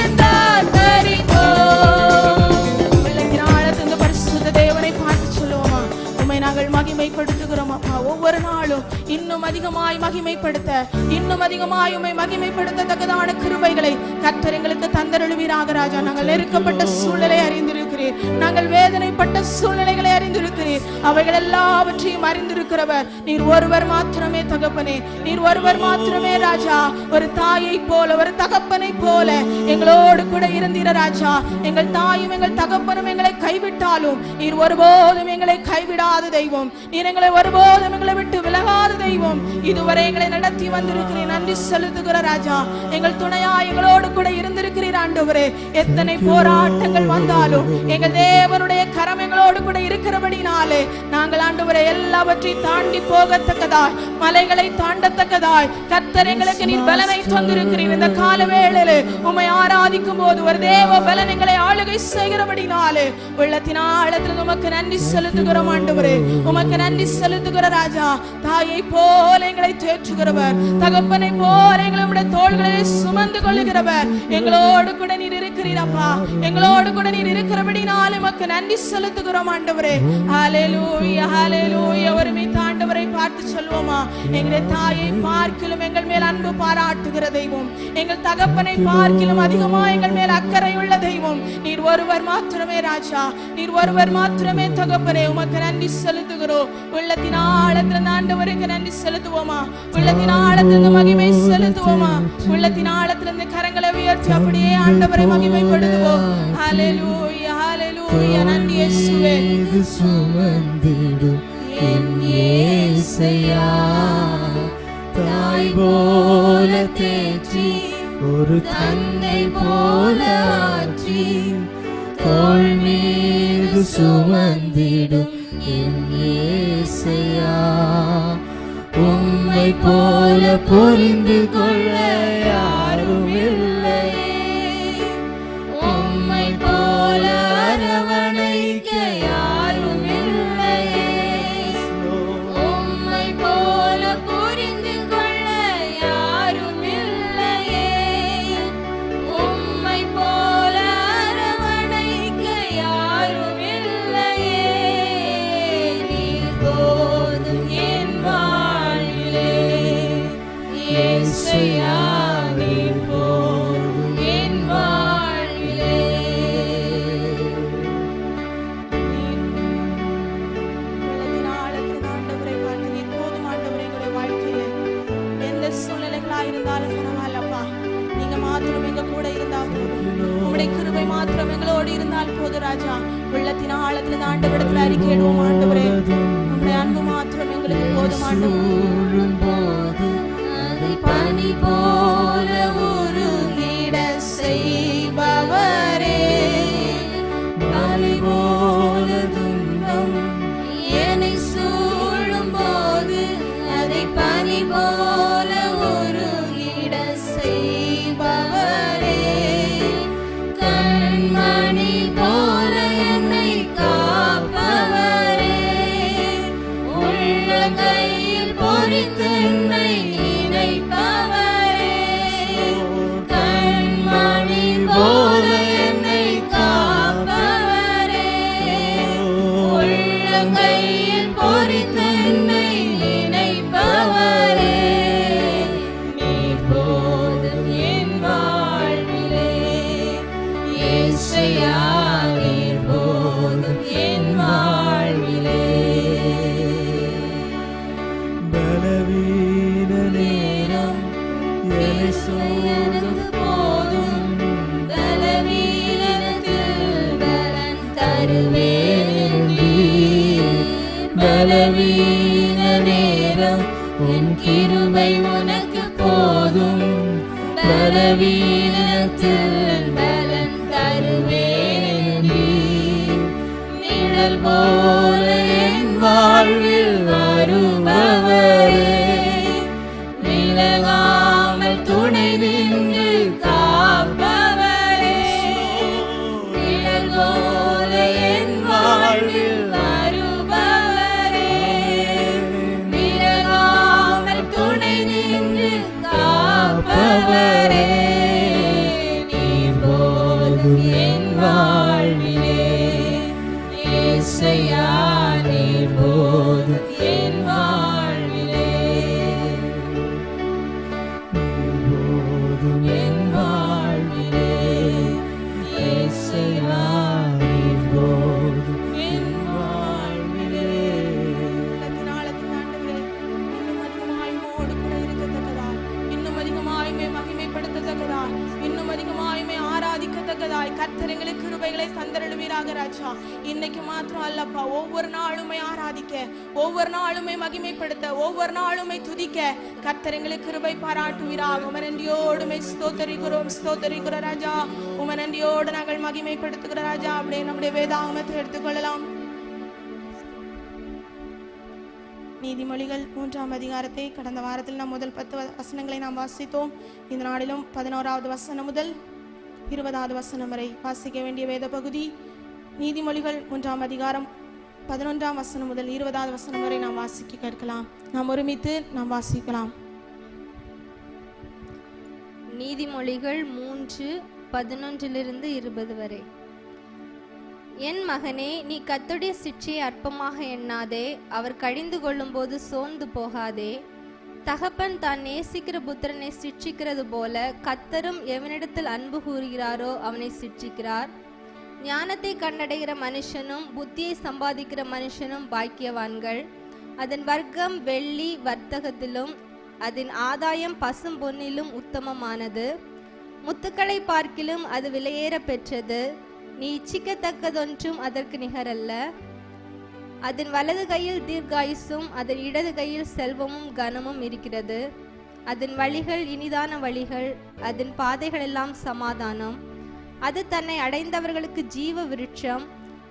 என்றார் பரிபோம். உள்ளத்தின் ஆழத்திலிருந்து பரிசுத்த தேவனை பார்த்து சொல்லுவோமா. உம்மை நாங்கள் மகிமைப்படுத்துகிறோம் அப்பா. ஒவ்வொரு நாளும் இன்னும் அதிகமாய் மகிமைப்படுத்த, இன்னும் அதிகமாய் உம்மை மகிமைப்படுத்தத்தக்கதான கிருபைகளை கர்த்தர் எங்களுக்கு தந்தருளுவீராக ராஜா. நாங்கள் நெருக்கப்பட்ட சூழ்நிலை அறிந்திருக்கிறீர். நாங்கள் வேதனைப்பட்ட சூழ்நிலைகளை அறிந்திருக்கிறீர். அவைகள் எல்லாவற்றையும் அறிந்திருக்கிறவர் நீர் ஒருவர் மாத்திரமே தகப்பனே. நீர் ஒருவர் மாத்திரமே ராஜா. ஒரு தாயை போல, ஒரு தகப்பனை போல எங்களோடு கூட இருந்தீர ராஜா. எங்கள் தாயும் எங்கள் தகப்பனும் எங்களை கைவிட்டாலும் நீர் ஒருபோதும் எங்களை கைவிடாத தெய்வம். நீர் எங்களை ஒருபோதும் எங்களை விட்டு விலகாத தெய்வம். இதுவரை எங்களை நடத்தி வந்திருக்கிறேன். நன்றி செலுத்துகிற ராஜா. எங்கள் துணையா எங்களோடு கூட இருந்திருக்கிறீர் ஆண்டவரே. எத்தனை போராட்டங்கள் வந்தாலும் எங்கள் தேவனுடைய கரம் எங்களோடு கூட இருக்கிறபடினாலே நாங்கள் ஆண்டவரே எல்லாவற்றையும் தாண்டி போகத்தக்கதாய், மலைகளை தாண்டத்தக்கதாய் கர்த்தர் எங்களுக்கு நீர் பலனை தந்திருக்கிறீர். இந்த கால வேளையிலே உம்மை ஆராதிக்கும் போது ஒரு தேவ பலன் எங்களை ஆளுகை செய்கிறபடினாலே உள்ளத்தின் ஆழத்தில் உமக்கு நன்றி செலுத்துகிறோம் ஆண்டவரே. உமக்கு நன்றி செலுத்துகிற ராஜா. தாயை போல எங்களை தேற்றுகிறவர், தகப்பனை போல எங்களை உம்முடைய தோள்களிலே சுமந்து கொள்ளுகிறவர். எங்களோடு கூட நீர் இருக்கிறீர் அப்பா. எங்களோடு கூட நீர் இருக்கிறபடினாலே உமக்கு நன்றி செலுத்துகிறோம் ஆண்டவரே. ஹல்லேலூயா, ஹல்லேலூயா. ஒருமை ஆண்டவரை பார்த்து சொல்வோமா. எங்களுடைய தாயை பார்க்கிலும் எங்கள் மேல் அன்பு பாராட்டுகிற தெய்வம், எங்கள் தகப்பனை பார்க்கிலும் அதிகமா எங்கள் மேல் அக்கறை உள்ள தெய்வம் நீர் ஒருவர் மாத்திரமே ராஜா. நீர் ஒருவர் மாத்திரமே தகப்பனே. உமக்கு நன்றி செலுத்துகிறோம். உள்ளத்தின் ஆழத்திலிருந்து ஆண்டவருக்கு நன்றி செலுத்துவோமா. உள்ளத்தின் ஆழத்திலிருந்து மகிமை செலுத்துவோமா. உள்ளத்தின் ஆழத்திலிருந்து கரங்களை உயர்த்தி அப்படியே ஆண்டவரை மகிமைப்படுத்துவோம். ஹல்லேலூயா, ஹல்லேலூயா. நன்றி இயேசுவே. சுமந்திடும் என் இயேசையா. தாய் போல தேற்றி ஒரு தந்தை போல ஆற்றி தோள் மீது சுமந்திடும் என் இயேசையா. உம்மை உம்மை போல புரிந்து கொள்ள யாரும் இல்லை. உம்மை போல அரவணைக்க யாரும் இல்லை. உம்மை போல புரிந்து கொள்ள யாரும் இல்லையே. உம்மை போல அரவணைக்க யாரும் இல்லையே. நீர் போதும் என் வாழ்விலே. இயேசையா நீர் போதும் என் வாழ்விலே. ஆண்டவரை பார்த்து நீர் போதும் ஆண்டவரை எங்களுடைய வாழ்க்கையில எந்த சூழ்நிலைகளா இருந்தாலும் பரவாயில்லப்பா, நீங்க மாத்திரம் எங்க கூட இருந்தா போதும். உங்களுடைய கிருபை மாத்திரம் எங்களோடு இருந்தால் போதும் ராஜா. உள்ளத்தின் ஆழத்துல ஆண்டவரிடத்துல அறிக்கையிடுவோம் ஆண்டவரே, உங்களுடைய அன்பு மாத்திரம் எங்களுக்கு போதும் ஆண்டவரே. அதை பனி போல உருகிட செய்பவரே, பனி போல துன்பம் என்னை சூழும் போது அதை பனி போல உருகிட செய்பவரே, கண்மணி போல என்னை காப்பவரே, உள்ளங்கையில் பொறித்து என்னை இணைப்பவரே, கண்மணி போல என்னை காப்பவரே, உள்ளங்கையில் பொறித்து என்னை இணைப்பவரே. நீர் போதும் என் வாழ்விலே. இயேசையா நீர் போதும் என் வாழ்விலே. பலவீன நேரம் என்னை சூழ்ந்து போதும் பலவீனத்தில் பலன் தருவேன் நீர். பலவீன நேரம் உன் கிருபை உனக்கு போதும். பலவீனத்தில் பலன் தருவேன் நீர். நிழல் போல என் வாழ்வில் வருபவரே, விலகாமல் துணை நின்று காப்பவரே, நிழல் போல என் வாழ்வில் வருபவரே, விலகாமல் துணை நின்று காப்பவரே. நீர் போதும் என் வாழ்விலே. இயேசையா நீர் போதும் என் வாழ்விலே. போதும் என் வாழ்விலே. இயேசையா நீர் போதும் என் வாழ்விலே. உள்ளத்தின் ஆழத்தின் ஆண்டவரே, இன்னும் அதிகமாய் உம்மோடு கூட இருக்கத்தக்கதாய், இன்னும் அதிகமாய் உம்மை மகிமைப்படுத்தத்தக்கதாய், இன்னும் அதிகமாய் உம்மை ஆராதிக்கத்தக்கதாய் கர்த்தர் எங்களுக்கு கிருபைகளை தந்தருளுவீராக ராஜா. இன்னைக்கு மாத்திரம் அல்லப்பா, ஒவ்வொரு நாளுமே ஆராதிக்க, ஒவ்வொரு நாளுமே மகிமைப்படுத்த, ஒவ்வொரு நாளுமே துதிக்க கர்த்தர் எங்களுக்கு கிருபை பாராட்டுவீராக. உம நன்றியோடு ஸ்தோத்தரிக்கிறோம், ஸ்தோத்தரிக்கிறோம் ராஜா. உம நன்றியோடு நாங்கள் மகிமைப்படுத்துகிற ராஜா. அப்படியே நம்முடைய வேதாகமத்தை எடுத்துக்கொள்ளலாம். நீதிமொழிகள் 3ஆம் அதிகாரத்தை கடந்த வாரத்தில் நாம் முதல் 10 வசனங்களை நாம் வாசித்தோம். இந்த நாளிலும் 11வது வசனம் முதல் 20வது வசனம் வரை வாசிக்க வேண்டிய வேத பகுதி நீதிமொழிகள் 3ஆம் அதிகாரம் 11ஆம் வசனம் முதல் 20வது வசனம் வரை நாம் வாசிக்க கேட்கலாம். நாம் ஒருமித்து நாம் வாசிக்கலாம். நீதிமொழிகள் 3:11-20 வரை. என் மகனே, நீ கர்த்தருடைய சிட்சையை அற்பமாக எண்ணாதே, அவர் கடிந்து கொள்ளும் போது சோர்ந்து போகாதே. தகப்பன் தான் நேசிக்கிற புத்திரனை சிட்சிக்கிறது போல கர்த்தரும் எவனிடத்தில் அன்பு கூறுகிறாரோ அவனை சிட்சிக்கிறார். ஞானத்தை கண்டடைகிற மனுஷனும் புத்தியை சம்பாதிக்கிற மனுஷனும் பாக்கியவான்கள். அதன் வர்க்கம் வெள்ளி வர்த்தகத்திலும் அதன் ஆதாயம் பசும் பொன்னிலும் உத்தமமானது. முத்துக்களை பார்க்கிலும் அது விலையேற பெற்றது. நீ இச்சிக்கத்தக்கதொன்றும் அதற்கு நிகரல்ல. அதன் வலது கையில் தீர்காயுசும் அதன் இடது கையில் செல்வமும் கனமும் இருக்கிறது. அதன் வழிகள் இனிதான வழிகள், அதன் பாதைகள் எல்லாம் சமாதானம். அது தன்னை அடைந்தவர்களுக்கு ஜீவ விருட்சம்.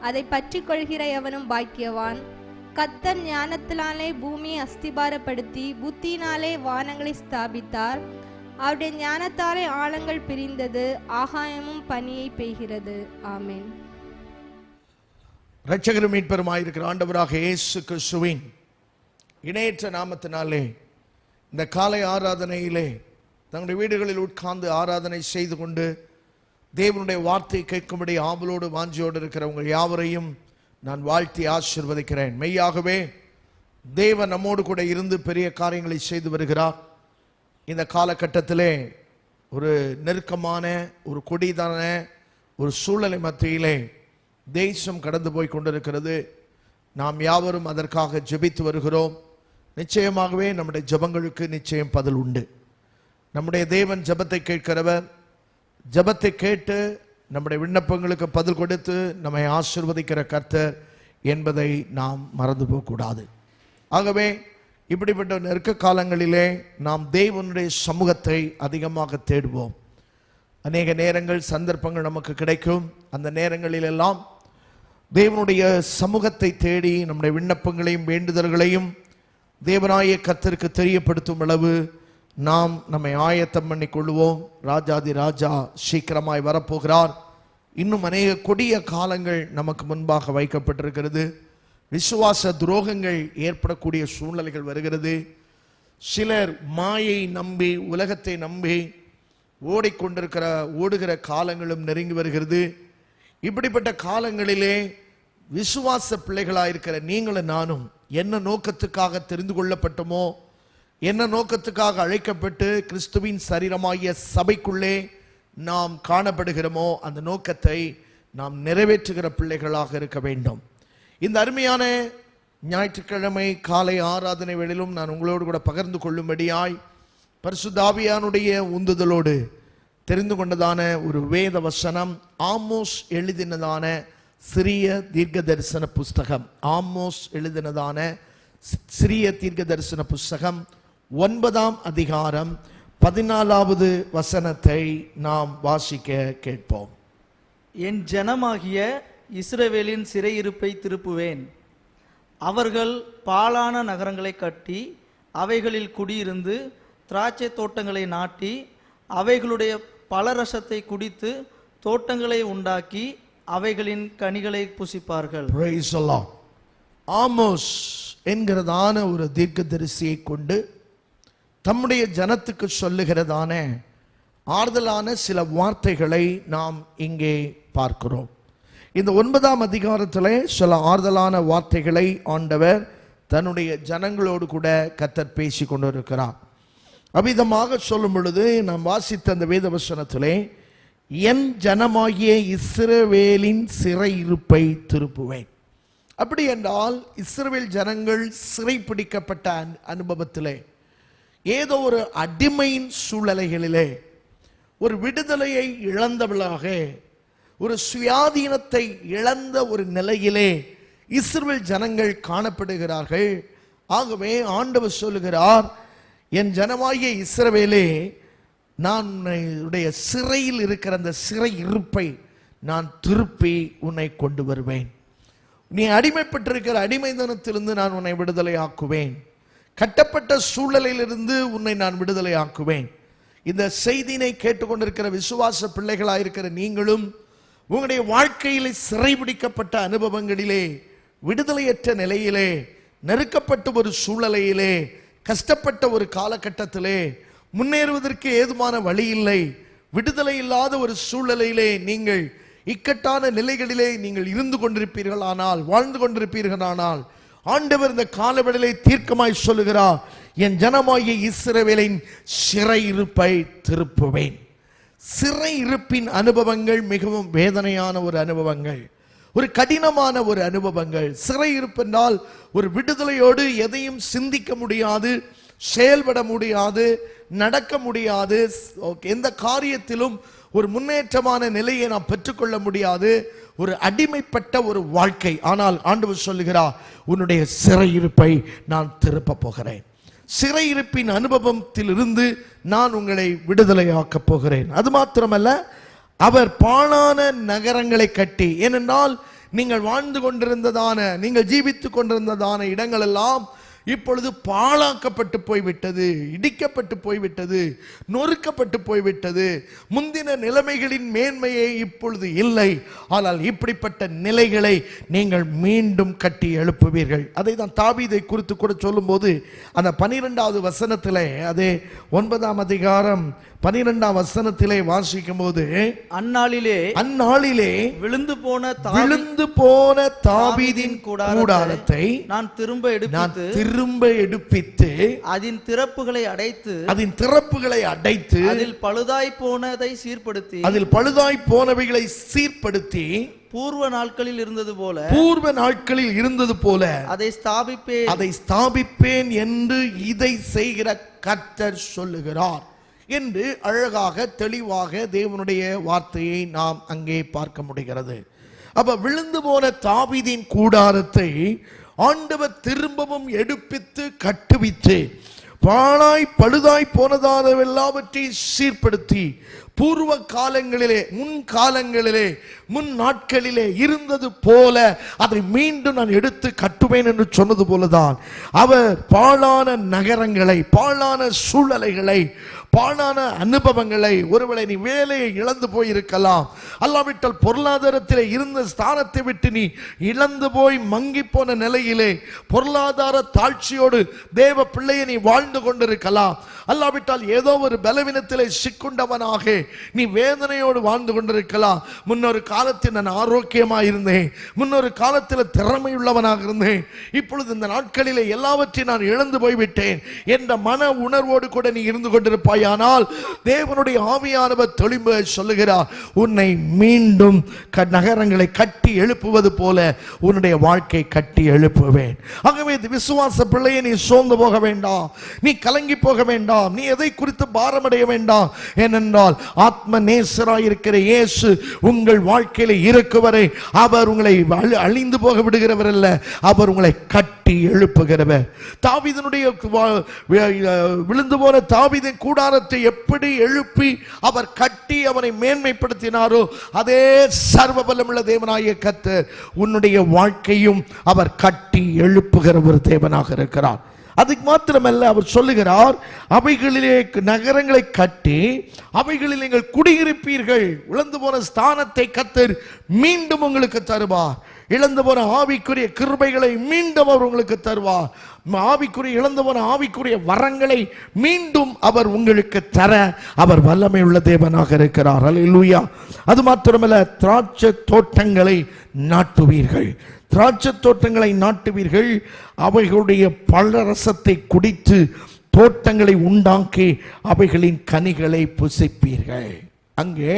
அதை பற்றி கொள்கிற எவனும் பாக்கியவான். கர்த்தர் ஞானத்தினாலே பூமியை அஸ்திபாரப்படுத்தி புத்தியினாலே வானங்களை ஸ்தாபித்தார். அவருடைய ஞானத்தாலே ஆழங்கள் பிரிந்தது, ஆகாயமும் பனியை பெய்கிறது. ஆமென். இரட்சகரும் மீட்பருமாயிருக்கிற ஆண்டவராக இயேசு கிறிஸ்துவின் இணையற்ற நாமத்தினாலே இந்த காலை ஆராதனையிலே தங்களுடைய வீடுகளில் உட்கார்ந்து ஆராதனை செய்து கொண்டு தேவனுடைய வார்த்தை கேட்கும்படி ஆவலோடு வாஞ்சியோடு இருக்கிற உங்கள் யாவரையும் நான் வாழ்த்தி ஆசீர்வதிக்கிறேன். மெய்யாகவே தேவன் நம்மோடு கூட இருந்து பெரிய காரியங்களை செய்து வருகிறார். இந்த காலகட்டத்திலே ஒரு நெருக்கமான ஒரு கொடிதான ஒரு சூழ்நிலை மத்தியிலே தேசம் கடந்து போய் கொண்டிருக்கிறது. நாம் யாவரும் அதற்காக ஜெபித்து வருகிறோம். நிச்சயமாகவே நம்முடைய ஜெபங்களுக்கு நிச்சயம் பதில் உண்டு. நம்முடைய தேவன் ஜெபத்தை கேட்கிறவர். ஜெபத்தை கேட்டு நம்முடைய விண்ணப்பங்களுக்கு பதில் கொடுத்து நம்மை ஆசீர்வதிக்கிற கர்த்தர் என்பதை நாம் மறந்து போகக்கூடாது. ஆகவே இப்படிப்பட்ட நெருக்க காலங்களிலே நாம் தேவனுடைய சமூகத்தை அதிகமாக தேடுவோம். அநேக நேரங்கள் சந்தர்ப்பங்கள் நமக்கு கிடைக்கும். அந்த நேரங்களிலெல்லாம் தேவனுடைய சமூகத்தை தேடி நம்முடைய விண்ணப்பங்களையும் வேண்டுதல்களையும் தேவனாய கர்த்தருக்கு தெரியப்படுத்தும் அளவு நாம் நம்மை ஆயத்தம் பண்ணி கொள்வோம். ராஜாதி ராஜா சீக்கிரமாய் வரப்போகிறார். இன்னும் அநேக கொடிய காலங்கள் நமக்கு முன்பாக வைக்கப்பட்டிருக்கிறது. விசுவாச துரோகங்கள் ஏற்படக்கூடிய சூழ்நிலைகள் வருகிறது. சிலர் மாயை நம்பி உலகத்தை நம்பி ஓடுகிற காலங்களும் நெருங்கி வருகிறது. இப்படிப்பட்ட காலங்களிலே விசுவாச பிள்ளைகளாயிருக்கிற நீங்களும் நானும் என்ன நோக்கத்துக்காக தெரிந்து கொள்ளப்பட்டோமோ, என்ன நோக்கத்துக்காக அழைக்கப்பட்டு கிறிஸ்துவின் சரீரமாகிய சபைக்குள்ளே நாம் காணப்படுகிறோமோ அந்த நோக்கத்தை நாம் நிறைவேற்றுகிற பிள்ளைகளாக இருக்க வேண்டும். இந்த அருமையான ஞாயிற்றுக்கிழமை காலை ஆராதனை வேளையிலும் நான் உங்களோடு கூட பகிர்ந்து கொள்ளும்படியாய் பரிசுத்த ஆவியானுடைய உந்துதலோடு தெரிந்து கொண்டதான ஒரு வேத வசனம் ஆமோஸ் எழுதினதான சிறிய தீர்க்க தரிசன புஸ்தகம். ஆமோஸ் எழுதினதான சிறிய தீர்க்க தரிசன புஸ்தகம் 9ஆம் அதிகாரம் 14வது வசனத்தை நாம் வாசிக்க கேட்போம். என் ஜனமாகிய இஸ்ரவேலின் சிறையிருப்பை திருப்புவேன். அவர்கள் பாழான நகரங்களை கட்டி அவைகளில் குடியிருந்து திராட்சை தோட்டங்களை நாட்டி அவைகளுடைய பலரசத்தை குடித்து தோட்டங்களை உண்டாக்கி அவைகளின் கனிகளை புசிப்பார்கள். Praise the Lord. ஆமோஸ் என்கிறதான ஒரு தீர்க்கதரிசியை கொண்டு தம்முடைய ஜனத்துக்கு சொல்லுகிறதான ஆறுதலான சில வார்த்தைகளை நாம் இங்கே பார்க்கிறோம். இந்த 9ஆம் அதிகாரத்திலே சில ஆறுதலான வார்த்தைகளை ஆண்டவர் தன்னுடைய ஜனங்களோடு கூட கர்த்தர் பேசி கொண்டிருக்கிறார். அவ்விதமாக சொல்லும் பொழுது நாம் வாசித்த அந்த வேத வசனத்திலே என் ஜனமாகிய இஸ்ரவேலின் சிறையிருப்பை திருப்புவேன். அப்படி என்றால் இஸ்ரவேல் ஜனங்கள் சிறை பிடிக்கப்பட்ட அனுபவத்திலே ஏதோ ஒரு அடிமையின் சூழ்நிலைகளிலே ஒரு விடுதலையை இழந்தவளாக ஒரு சுயாதீனத்தை இழந்த ஒரு நிலையிலே இஸ்ரவேல் ஜனங்கள் காணப்படுகிறார்கள். ஆகவே ஆண்டவர் சொல்லுகிறார், என் ஜனமாகிய இஸ்ரவேலே, நான் உன்னுடைய சிறையில் இருக்கிற அந்த சிறை இருப்பை நான் திருப்பி உன்னை கொண்டு வருவேன். நீ அடிமைப்பட்டிருக்கிற அடிமைத்தனத்திலிருந்து நான் உன்னை விடுதலை ஆக்குவேன். கட்டப்பட்ட சூழலிலிருந்து உன்னை நான் விடுதலை ஆக்குவேன். இந்த செய்தியினை கேட்டுக்கொண்டிருக்கிற விசுவாச பிள்ளைகளாயிருக்கிற நீங்களும் உங்களுடைய வாழ்க்கையிலே சிறைபிடிக்கப்பட்ட அனுபவங்களிலே, விடுதலையற்ற நிலையிலே, நெருக்கப்பட்ட ஒரு சூழலையிலே, கஷ்டப்பட்ட ஒரு காலகட்டத்திலே, முன்னேறுவதற்கு ஏதுமான வழி இல்லை, விடுதலை இல்லாத ஒரு சூழ்நிலையிலே நீங்கள் இக்கட்டான நிலைகளிலே நீங்கள் இருந்து கொண்டிருப்பீர்களானால், வாழ்ந்து கொண்டிருப்பீர்களானால், ஆண்டவர் இந்த காலவெளியிலே தீர்க்கமாய் சொல்லுகிறார், என் ஜனமாகிய இஸ்ரவேலின் சிறையிருப்பை திருப்புவேன். சிறை இருப்பின் அனுபவங்கள் மிகவும் வேதனையான ஒரு அனுபவங்கள், ஒரு கடினமான ஒரு அனுபவங்கள். சிறை இருப்பென்றால் ஒரு விடுதலையோடு எதையும் சிந்திக்க முடியாது, செயல்பட முடியாது, நடக்க முடியாது, எந்த காரியத்திலும் ஒரு முன்னேற்றமான நிலையை நாம் பெற்றுக்கொள்ள முடியாது, ஒரு அடிமைப்பட்ட ஒரு வாழ்க்கை. ஆனால் ஆண்டவர் சொல்லுகிறார், உன்னுடைய சிறையிருப்பை நான் திருப்ப போகிறேன். சிறையிருப்பின் அனுபவத்திலிருந்து நான் உங்களை விடுதலையாக்கப் போகிறேன். அது மாத்திரமல்ல, அவர் பாழான நகரங்களை கட்டி, ஏனென்றால் நீங்கள் வாழ்ந்து கொண்டிருந்ததான, நீங்கள் ஜீவித்துக் கொண்டிருந்ததான இடங்கள் எல்லாம் இப்பொழுது பாழாக்கப்பட்டு போய்விட்டது, இடிக்கப்பட்டு போய்விட்டது, நொறுக்கப்பட்டு போய்விட்டது. முந்தின நிலைமைகளின் மேன்மையே இப்பொழுது இல்லை. ஆனால் இப்படிப்பட்ட நிலைகளை நீங்கள் மீண்டும் கட்டி எழுப்புவீர்கள். அதை தான் தாவீதை குறித்து கூட சொல்லும்போது அந்த 12வது வசனத்திலே, அதே 9ஆம் அதிகாரம் 12ஆம் வசனத்திலே வாசிக்கும் போது, அந்நாளிலே விழுந்து போன தாவீதின் கூடாரத்தை நான் திரும்ப எடுப்பித்து அதன் திறப்புகளை அடைத்து அதில் பழுதாய் போனவைகளை சீர்படுத்தி பூர்வ நாட்களில் இருந்தது போல அதை ஸ்தாபிப்பேன் என்று இதை செய்கிற கர்த்தர் சொல்லுகிறார் என்று அழகாக தெளிவாக தேவனுடைய வார்த்தையை நாம் அங்கே பார்க்க முடிகிறது. அப்ப விழுந்து போன தாவீதின் கூடாரத்தை ஆண்டவர் திரும்பவும் எடுப்பித்து கட்டுவித்து பழுதாய் போனதான எல்லாவற்றையும் சீர்படுத்தி பூர்வ காலங்களிலே, முன் நாட்களிலே இருந்தது போல அதை மீண்டும் நான் எடுத்து கட்டுவேன் என்று சொன்னது போலதான் அவர் பாழான நகரங்களை, பாழான சூழ்நிலைகளை, பாழான அனுபவங்களை, ஒருவேளை நீ வேலையை இழந்து போயிருக்கலாம், அல்லாவிட்டால் பொருளாதாரத்திலே இருந்த ஸ்தானத்தை விட்டு நீ இழந்து போய் மங்கி போன நிலையிலே பொருளாதார தாழ்ச்சியோடு தேவ பிள்ளையை நீ வாழ்ந்து கொண்டிருக்கலாம், அல்லாவிட்டால் ஏதோ ஒரு பலவீனத்திலே சிக்குண்டவனாக நீ வேதனையோடு வாழ்ந்து கொண்டிருக்கலாம். முன்னொரு காலத்தில் நான் ஆரோக்கியமாக இருந்தேன், முன்னொரு காலத்தில் திறமையுள்ளவனாக இருந்தேன், இப்பொழுது இந்த நாட்களிலே எல்லாவற்றையும் நான் இழந்து போய்விட்டேன் என்ற மன உணர்வோடு கூட நீ இருந்து கொண்டிருப்பாய். ஆனால் தேவனுடைய ஆவியானவர் தெளிவாக சொல்லுகிறார், உன்னை மீண்டும் நகரங்களை கட்டி எழுப்புவது போல உன்னுடைய வாழ்க்கை கட்டி எழுப்புவேன். ஆகவே விசுவாச பிள்ளையை நீ சோர்ந்து போக வேண்டாம், நீ கலங்கி போக வேண்டாம், நீ எதை குறித்து பாரமடைய வேண்டாம். ஏனென்றால் ஆத்ம நேசராய் இருக்கிற இயேசு உங்கள் வாழ்க்கையில இருக்கும் வரை அவர் உங்களை அழிந்து போக விடுகிறவர் அல்ல, அவர் உங்களை கட்டி எழுப்புகிறவர். தாவீதினுடைய விழுந்து போன தாவீதின் கூடாரத்தை எப்படி எழுப்பி அவர் கட்டி அவனை மேன்மைப்படுத்தினாரோ அதே சர்வ வல்லமுள்ள தேவனாகிய கர்த்தர் உன்னுடைய வாழ்க்கையும் அவர் கட்டி எழுப்புகிற ஒரு தேவனாக இருக்கிறார். அதுக்கு மாத்திரமல்ல, அவர் சொல்லுகிறார், அவைகளிலே நகரங்களை கட்டி அவைகளில் நீங்கள் குடியிருப்பீர்கள். இழந்து போன ஸ்தானத்தை கர்த்தர் மீண்டும் உங்களுக்கு தருவார். இழந்து போன ஆவிக்குரிய கிருபைகளை மீண்டும் அவர் உங்களுக்கு தருவார். இழந்து போன ஆவிக்குரிய வரங்களை மீண்டும் அவர் உங்களுக்கு தர அவர் வல்லமை உள்ள தேவனாக இருக்கிறார். அல்லேலூயா. அது மாத்திரமல்ல, திராட்சை தோட்டங்களை நாட்டுவீர்கள். திராட்சை தோட்டங்களை நாட்டுவீர்கள், அவைகளுடைய பழரசத்தை குடித்து தோட்டங்களை உண்டாக்கி அவைகளின் கனிகளை புசிப்பீர்கள். அங்கே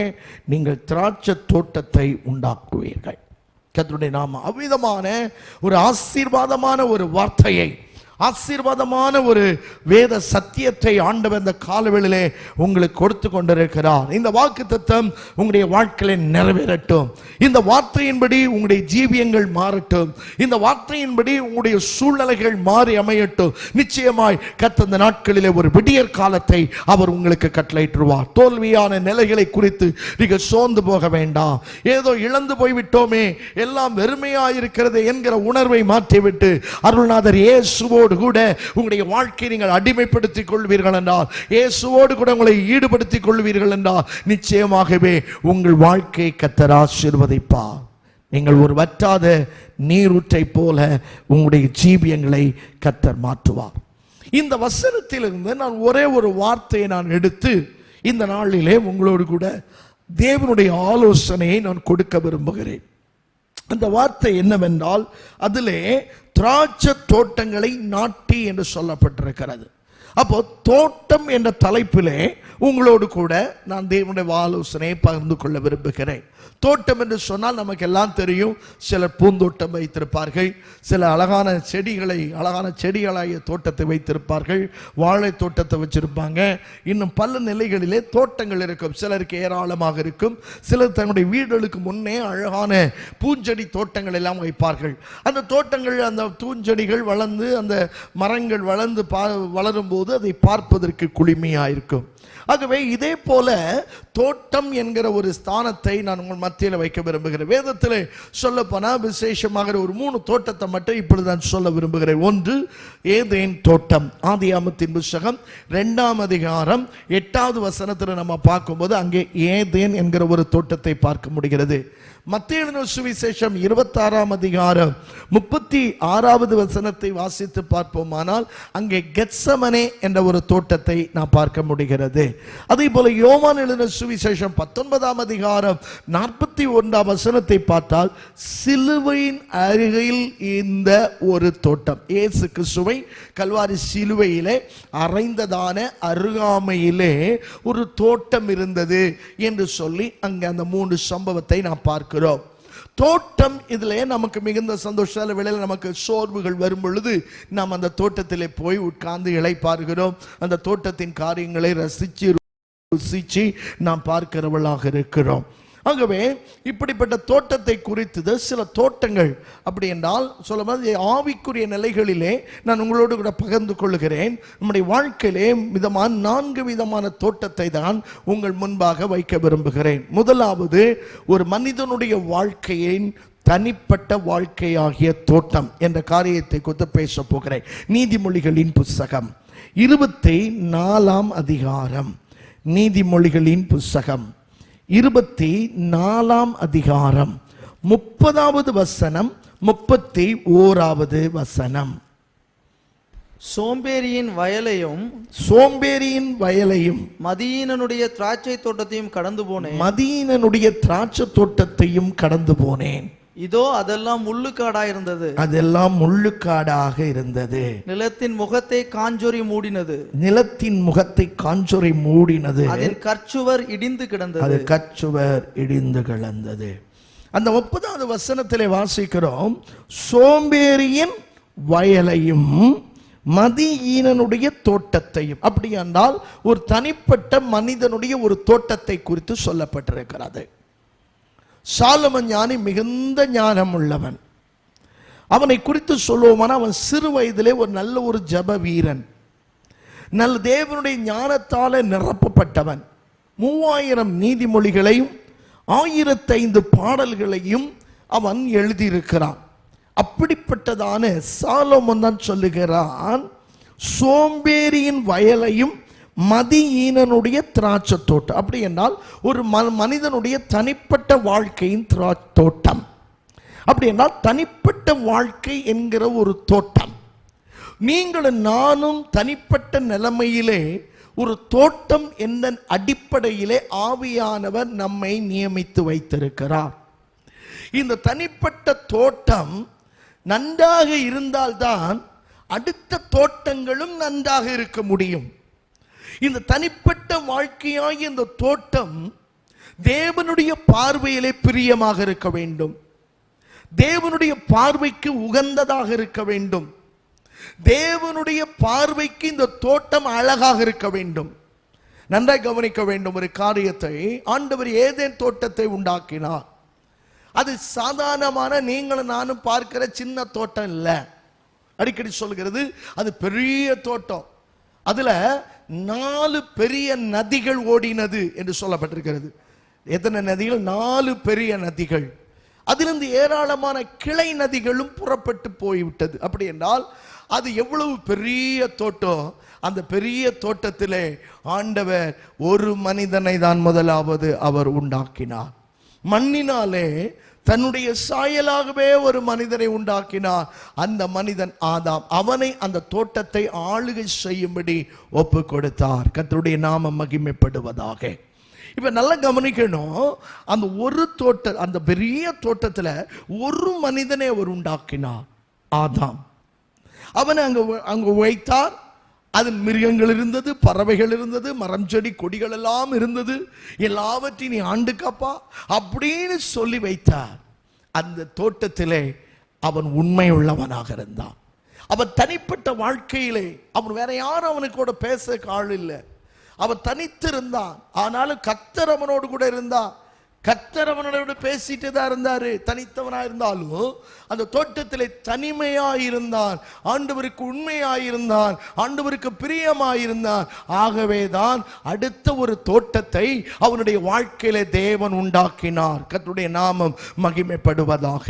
நீங்கள் திராட்சை தோட்டத்தை உண்டாக்குவீர்கள். கர்த்தருடைய நாமம் அவ்விதமான ஒரு ஆசீர்வாதமான ஒரு வார்த்தையை, ஆசீர்வாதமான ஒரு வேத சத்தியத்தை ஆண்டவர் இந்த காலவெளியிலே உங்களுக்கு கொடுத்து கொண்டிருக்கிறார். இந்த வாக்குத்தத்தம் உங்களுடைய வாழ்க்கையில நிறைவேறட்டும். இந்த வார்த்தையின்படி உங்களுடைய ஜீவியங்கள் மாறட்டும். இந்த வார்த்தையின்படி உங்களுடைய சூழ்நிலைகள் மாறி அமையட்டும். நிச்சயமாய் கர்த்தர் இந்த நாட்களிலே ஒரு விடியற் காலத்தை அவர் உங்களுக்கு கட்டளையிட்டுருவார். தோல்வியான நிலைகளை குறித்து நீங்கள் சோர்ந்து போக வேண்டாம். ஏதோ இழந்து போய்விட்டோமே, எல்லாம் வெறுமையாயிருக்கிறது என்கிற உணர்வை மாற்றிவிட்டு அருள்நாதர் இயேசுவோடு கூட உங்களுடைய வாழ்க்கையை நீங்கள் அடிமைப்படுத்திக் கொள்வீர்கள் என்றால், இயேசுவோடு கூட உங்களை ஈடுபடுத்திக் கொள்வீர்கள் என்றால், நிச்சயமாகவே உங்கள் வாழ்க்கையை கர்த்தர் ஆசீர்வதிப்பார். நீங்கள் ஒரு வற்றாத நீரூற்றை போல உங்களுடைய ஜீவியங்களை கர்த்தர் மாற்றுவார். இந்த வசனத்திலிருந்து நான் ஒரே ஒரு வார்த்தையை நான் எடுத்து இந்த நாளிலே உங்களோடு கூட தேவனுடைய ஆலோசனையை நான் கொடுக்க விரும்புகிறேன். அந்த வார்த்தை என்னவென்றால், அதிலே திராட்சை தோட்டங்களை நாட்டி என்று சொல்லப்பட்டிருக்கிறது. அப்போ தோட்டம் என்ற தலைப்பிலே உங்களோடு கூட நான் தேவனுடைய ஆலோசனையை பகிர்ந்து கொள்ள விரும்புகிறேன். தோட்டம் என்று சொன்னால் நமக்கு எல்லாம் தெரியும். சிலர் பூந்தோட்டம் வைத்திருப்பார்கள், சில அழகான செடிகளாகிய தோட்டத்தை வைத்திருப்பார்கள், வாழை தோட்டத்தை வச்சிருப்பாங்க, இன்னும் பல நிலைகளிலே தோட்டங்கள் இருக்கும். சிலருக்கு ஏராளமாக இருக்கும். சிலர் தன்னுடைய வீடுகளுக்கு முன்னே அழகான பூஞ்செடி தோட்டங்கள் எல்லாம் வைப்பார்கள். அந்த தோட்டங்கள், அந்த பூஞ்செடிகள் வளர்ந்து அந்த மரங்கள் வளரும் வரும்போது அதை பார்ப்பதற்கு குளுமையாயிருக்கும். ஆகவே இதே போல தோட்டம் என்கிற ஒரு ஸ்தானத்தை நான் உங்கள் மத்தியில் வைக்க விரும்புகிறேன். வேதத்தில் சொல்ல போனால் விசேஷமாக ஒரு 3 தோட்டத்தை மட்டும் இப்பொழுது நான் சொல்ல விரும்புகிறேன். ஒன்று ஏதேன் தோட்டம். ஆதியாகமத்தின் புத்தகம் 2ஆம் அதிகாரம் 8வது வசனத்தில் நம்ம பார்க்கும்போது அங்கே ஏதேன் என்கிற ஒரு தோட்டத்தை பார்க்க முடிகிறது. மத்தேயு எழுதின சுவிசேஷம் 26ஆம் அதிகாரம் 36வது வசனத்தை வாசித்து பார்ப்போமானால் அங்கே கெத்சமனே என்ற ஒரு தோட்டத்தை நாம் பார்க்க முடிகிறது. அதே போல யோவான் எழுதின சுவிசேஷம் 19ஆம் அதிகாரம் 41ஆம் வசனத்தை பார்த்தால் சிலுவையின் அருகில் இந்த ஒரு தோட்டம், இயேசு கிறிஸ்துவை கல்வாரி சிலுவையிலே அறைந்ததான அருகாமையிலே ஒரு தோட்டம் இருந்தது என்று சொல்லி அங்கே அந்த 3 சம்பவத்தை நாம் பார்க்கிறோம். தோட்டம் இதிலே நமக்கு மிகுந்த சந்தோஷால வேளையில் நமக்கு சோர்வுகள் வரும் பொழுது நாம் அந்த தோட்டத்திலே போய் உட்கார்ந்து இளைப்பாறுகிறோம். அந்த தோட்டத்தின் காரியங்களை ருசிச்சு நாம் பார்க்கிறவர்களாக இருக்கிறோம். ஆகவே இப்படிப்பட்ட தோட்டத்தை குறித்தது சில தோட்டங்கள் அப்படி என்றால் சொல்ல ஆவிக்குரிய நிலைகளிலே நான் உங்களோடு கூட பகிர்ந்து கொள்கிறேன். நம்முடைய வாழ்க்கையிலே 4 விதமான தோட்டத்தை தான் உங்கள் முன்பாக வைக்க விரும்புகிறேன். முதலாவது ஒரு மனிதனுடைய வாழ்க்கையின் தனிப்பட்ட வாழ்க்கையாகிய தோட்டம் என்ற காரியத்தை குறித்து பேச போகிறேன். நீதிமொழிகளின் புத்தகம் 24ஆம் அதிகாரம், நீதிமொழிகளின் புத்தகம் 24ஆம் அதிகாரம் 30வது வசனம் 31வது வசனம். சோம்பேறியின் வயலையும் மதியீனனுடைய திராட்சை தோட்டத்தையும் கடந்து போனேன். மதியீனனுடைய திராட்சை தோட்டத்தையும் கடந்து போனேன். இதோ அதெல்லாம் முள்ளுக்காடாயிருந்தது. அதெல்லாம் முள்ளுக்காடாக இருந்தது. நிலத்தின் முகத்தை காஞ்சொறி மூடினது. நிலத்தின் முகத்தை காஞ்சொறி மூடினது. அதன் கற்சுவர் இடிந்து கிடந்தது. அது கற்சுவர் இடிந்து கிடந்தது. அந்த 30வது வசனத்திலே வாசிக்கிறோம், சோம்பேறியின் வயலையும் மதியீனனுடைய தோட்டத்தையும். அப்படி என்றால் ஒரு தனிப்பட்ட மனிதனுடைய ஒரு தோட்டத்தை குறித்து சொல்லப்பட்டிருக்கிறது. சாலமன் ஞானி மிகுந்த ஞானம் உள்ளவன். அவனை குறித்து சொல்லுவோம்னா அவன் சிறு வயதிலே ஒரு நல்ல ஒரு ஜப வீரன், நல்ல தேவனுடைய ஞானத்தால நிரப்பப்பட்டவன். 3000 நீதிமொழிகளையும் 1005 பாடல்களையும் அவன் எழுதியிருக்கிறான். அப்படிப்பட்டதான சாலமோன் தான் சொல்லுகிறான், சோம்பேறியின் வயலையும் மதியீனனுடைய திராட்சை தோட்டம். அப்படி என்றால் ஒரு மனிதனுடைய தனிப்பட்ட வாழ்க்கையின் தோட்டம். அப்படி என்றால் தனிப்பட்ட வாழ்க்கை என்கிற ஒரு தோட்டம். நீங்களும் நானும் தனிப்பட்ட நிலைமையிலே ஒரு தோட்டம் என்ற அடிப்படையிலே ஆவியானவர் நம்மை நியமித்து வைத்திருக்கிறார். இந்த தனிப்பட்ட தோட்டம் நன்றாக இருந்தால்தான் அடுத்த தோட்டங்களும் நன்றாக இருக்க முடியும். இந்த தனிப்பட்ட வாழ்க்கையாகிய இந்த தோட்டம் தேவனுடைய பார்வையிலே பிரியமாக இருக்க வேண்டும். தேவனுடைய பார்வைக்கு உகந்ததாக இருக்க வேண்டும். தேவனுடைய பார்வைக்கு இந்த தோட்டம் அழகாக இருக்க வேண்டும். நன்றாய் கவனிக்க வேண்டும் ஒரு காரியத்தை. ஆண்டவர் ஏதேன் தோட்டத்தை உண்டாக்கினார். அது சாதாரணமான நீங்களும் நானும் பார்க்கிற சின்ன தோட்டம் இல்லை. அடிக்கடி சொல்கிறது அது பெரிய தோட்டம். அதுல 4 பெரிய நதிகள் ஓடினது என்று சொல்லப்பட்டிருக்கிறது. எத்தனை நதிகள்? 4 பெரிய நதிகள். அதிலிருந்து ஏராளமான கிளை நதிகளும் புறப்பட்டு போய்விட்டது. அப்படி என்றால் அது எவ்வளவு பெரிய தோட்டம். அந்த பெரிய தோட்டத்திலே ஆண்டவர் ஒரு மனிதனை தான் முதலாவது அவர் உண்டாக்கினார். மண்ணினாலே தன்னுடைய சாயலாகவே ஒரு மனிதனை உண்டாக்கினார். அந்த மனிதன் ஆதாம். அவனை அந்த தோட்டத்தை ஆளுகை செய்யும்படி ஒப்பு கொடுத்தார். கர்த்தருடைய நாமம் மகிமைப்படுவதாக. இப்ப நல்லா கவனிக்கணும், அந்த ஒரு தோட்டம், அந்த பெரிய தோட்டத்துல ஒரு மனிதனை அவர் உண்டாக்கினார், ஆதாம். அவனை அங்கு வைத்தார். அதில் மிருகங்கள் இருந்தது, பறவைகள் இருந்தது, மரம் செடி கொடிகள் எல்லாம் இருந்தது. எல்லாவற்றையும் நீ ஆண்டு காப்பா அப்படின்னு சொல்லி வைத்தார். அந்த தோட்டத்திலே அவன் உண்மை உள்ளவனாக இருந்தான். அவன் தனிப்பட்ட வாழ்க்கையிலே அவன் வேற யாரும் அவனுக்கு கூட பேச ஆள் இல்லை. அவன் தனித்து இருந்தான். ஆனாலும் கர்த்தர் அவனோடு கூட இருந்தார். கர்த்தர் அவனோட பேசிட்டு தான் இருந்தாரு. தனித்தவனா இருந்தாலும் அந்த தோட்டத்திலே தனிமையாயிருந்தான். ஆண்டவருக்கு உண்மையாயிருந்தான். ஆண்டவருக்கு பிரியமாயிருந்தான். ஆகவேதான் அடுத்த ஒரு தோட்டத்தை அவனுடைய வாழ்க்கையில தேவன் உண்டாக்கினார். கர்த்தருடைய நாமம் மகிமைப்படுவதாக.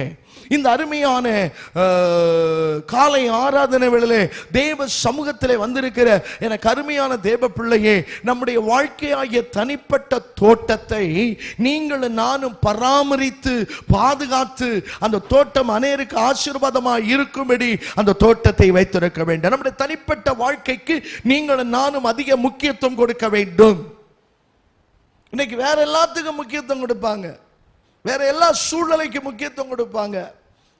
இந்த அருமையான காலை ஆராதனை வேளையிலே தேவ சமூகத்திலே வந்திருக்கிற எனக்கு அருமையான தேவ பிள்ளையே, நம்முடைய வாழ்க்கையாகிய தனிப்பட்ட தோட்டத்தை நீங்கள் நானும் பராமரித்து பாதுகாத்து அந்த தோட்டம் அநேருக்கு ஆசீர்வாதமாக இருக்கும்படி அந்த தோட்டத்தை வைத்திருக்க வேண்டும். நம்முடைய தனிப்பட்ட வாழ்க்கைக்கு நீங்கள் நானும் அதிக முக்கியத்துவம் கொடுக்க வேண்டும். இன்னைக்கு வேற எல்லாத்துக்கும் முக்கியத்துவம் கொடுப்பாங்க, வேற எல்லா சூழ்நிலைக்கு முக்கியத்துவம் கொடுப்பாங்க,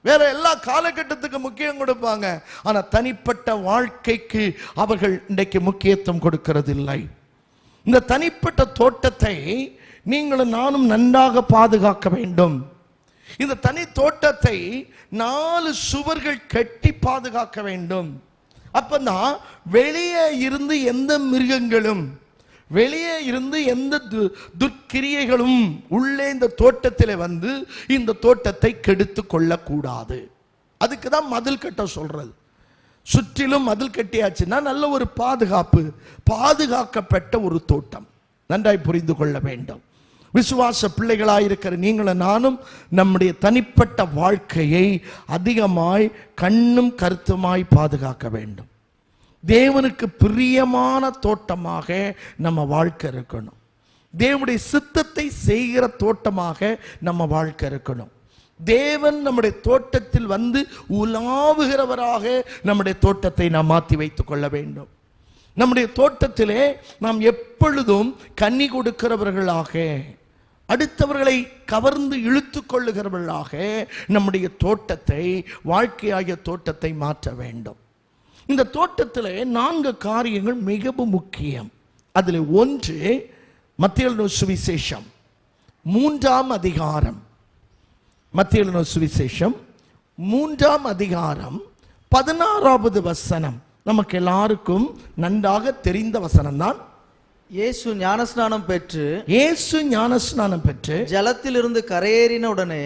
வேற எல்லா காலகட்டத்துக்கு முக்கியம் கொடுப்பாங்க. ஆனா தனிப்பட்ட வாழ்க்கைக்கு அவர்கள் இன்றைக்கு முக்கியத்துவம் கொடுக்கிறதில்லை. இந்த தனிப்பட்ட தோட்டத்தை நீங்களும் நானும் நன்றாக பாதுகாக்க வேண்டும். இந்த தனி தோட்டத்தை 4 சுவர்கள் கட்டி பாதுகாக்க வேண்டும். அப்பதான் வெளியே இருந்து எந்த மிருகங்களும், வெளியே இருந்து எந்த துர்க்கிரியைகளும் உள்ளே இந்த தோட்டத்தில் வந்து இந்த தோட்டத்தை கெடுத்து கொள்ளக்கூடாது. அதுக்கு தான் மதில் கட்ட சொல்றது. சுற்றிலும் மதில் கட்டியாச்சுன்னா நல்ல ஒரு பாதுகாக்கப்பட்ட ஒரு தோட்டம். நன்றாய் புரிந்து கொள்ள வேண்டும். விசுவாச பிள்ளைகளாயிருக்கிற நீங்களும் நானும் நம்முடைய தனிப்பட்ட வாழ்க்கையை அதிகமாய் கண்ணும் கருத்துமாய் பாதுகாக்க வேண்டும். தேவனுக்கு பிரியமான தோட்டமாக நம்ம வாழ்க்கை இருக்கணும். தேவனுடைய சித்தத்தை செய்கிற தோட்டமாக நம்ம வாழ்க்கை இருக்கணும். தேவன் நம்முடைய தோட்டத்தில் வந்து உலாவுகிறவராக நம்முடைய தோட்டத்தை நாம் மாற்றி வைத்துக் கொள்ள வேண்டும். நம்முடைய தோட்டத்திலே நாம் எப்பொழுதும் கனி கொடுக்கிறவர்களாக, அடுத்தவர்களை கவர்ந்து இழுத்து கொள்ளுகிறவர்களாக நம்முடைய தோட்டத்தை, வாழ்க்கையாகிய தோட்டத்தை மாற்ற வேண்டும். இந்த தோட்டத்தில் 4 காரியங்கள் மிகவும் முக்கியம். அதில் ஒன்று மத்தேயு எழுதின சுவிசேஷம் 3ஆம் அதிகாரம். மத்தேயு எழுதின சுவிசேஷம் 3ஆம் அதிகாரம் 16வது வசனம். நமக்கு எல்லாருக்கும் நன்றாக தெரிந்த வசனம் தான். இயேசு ஞானஸ்நானம் பெற்று ஜலத்திலிருந்து கரையேறின உடனே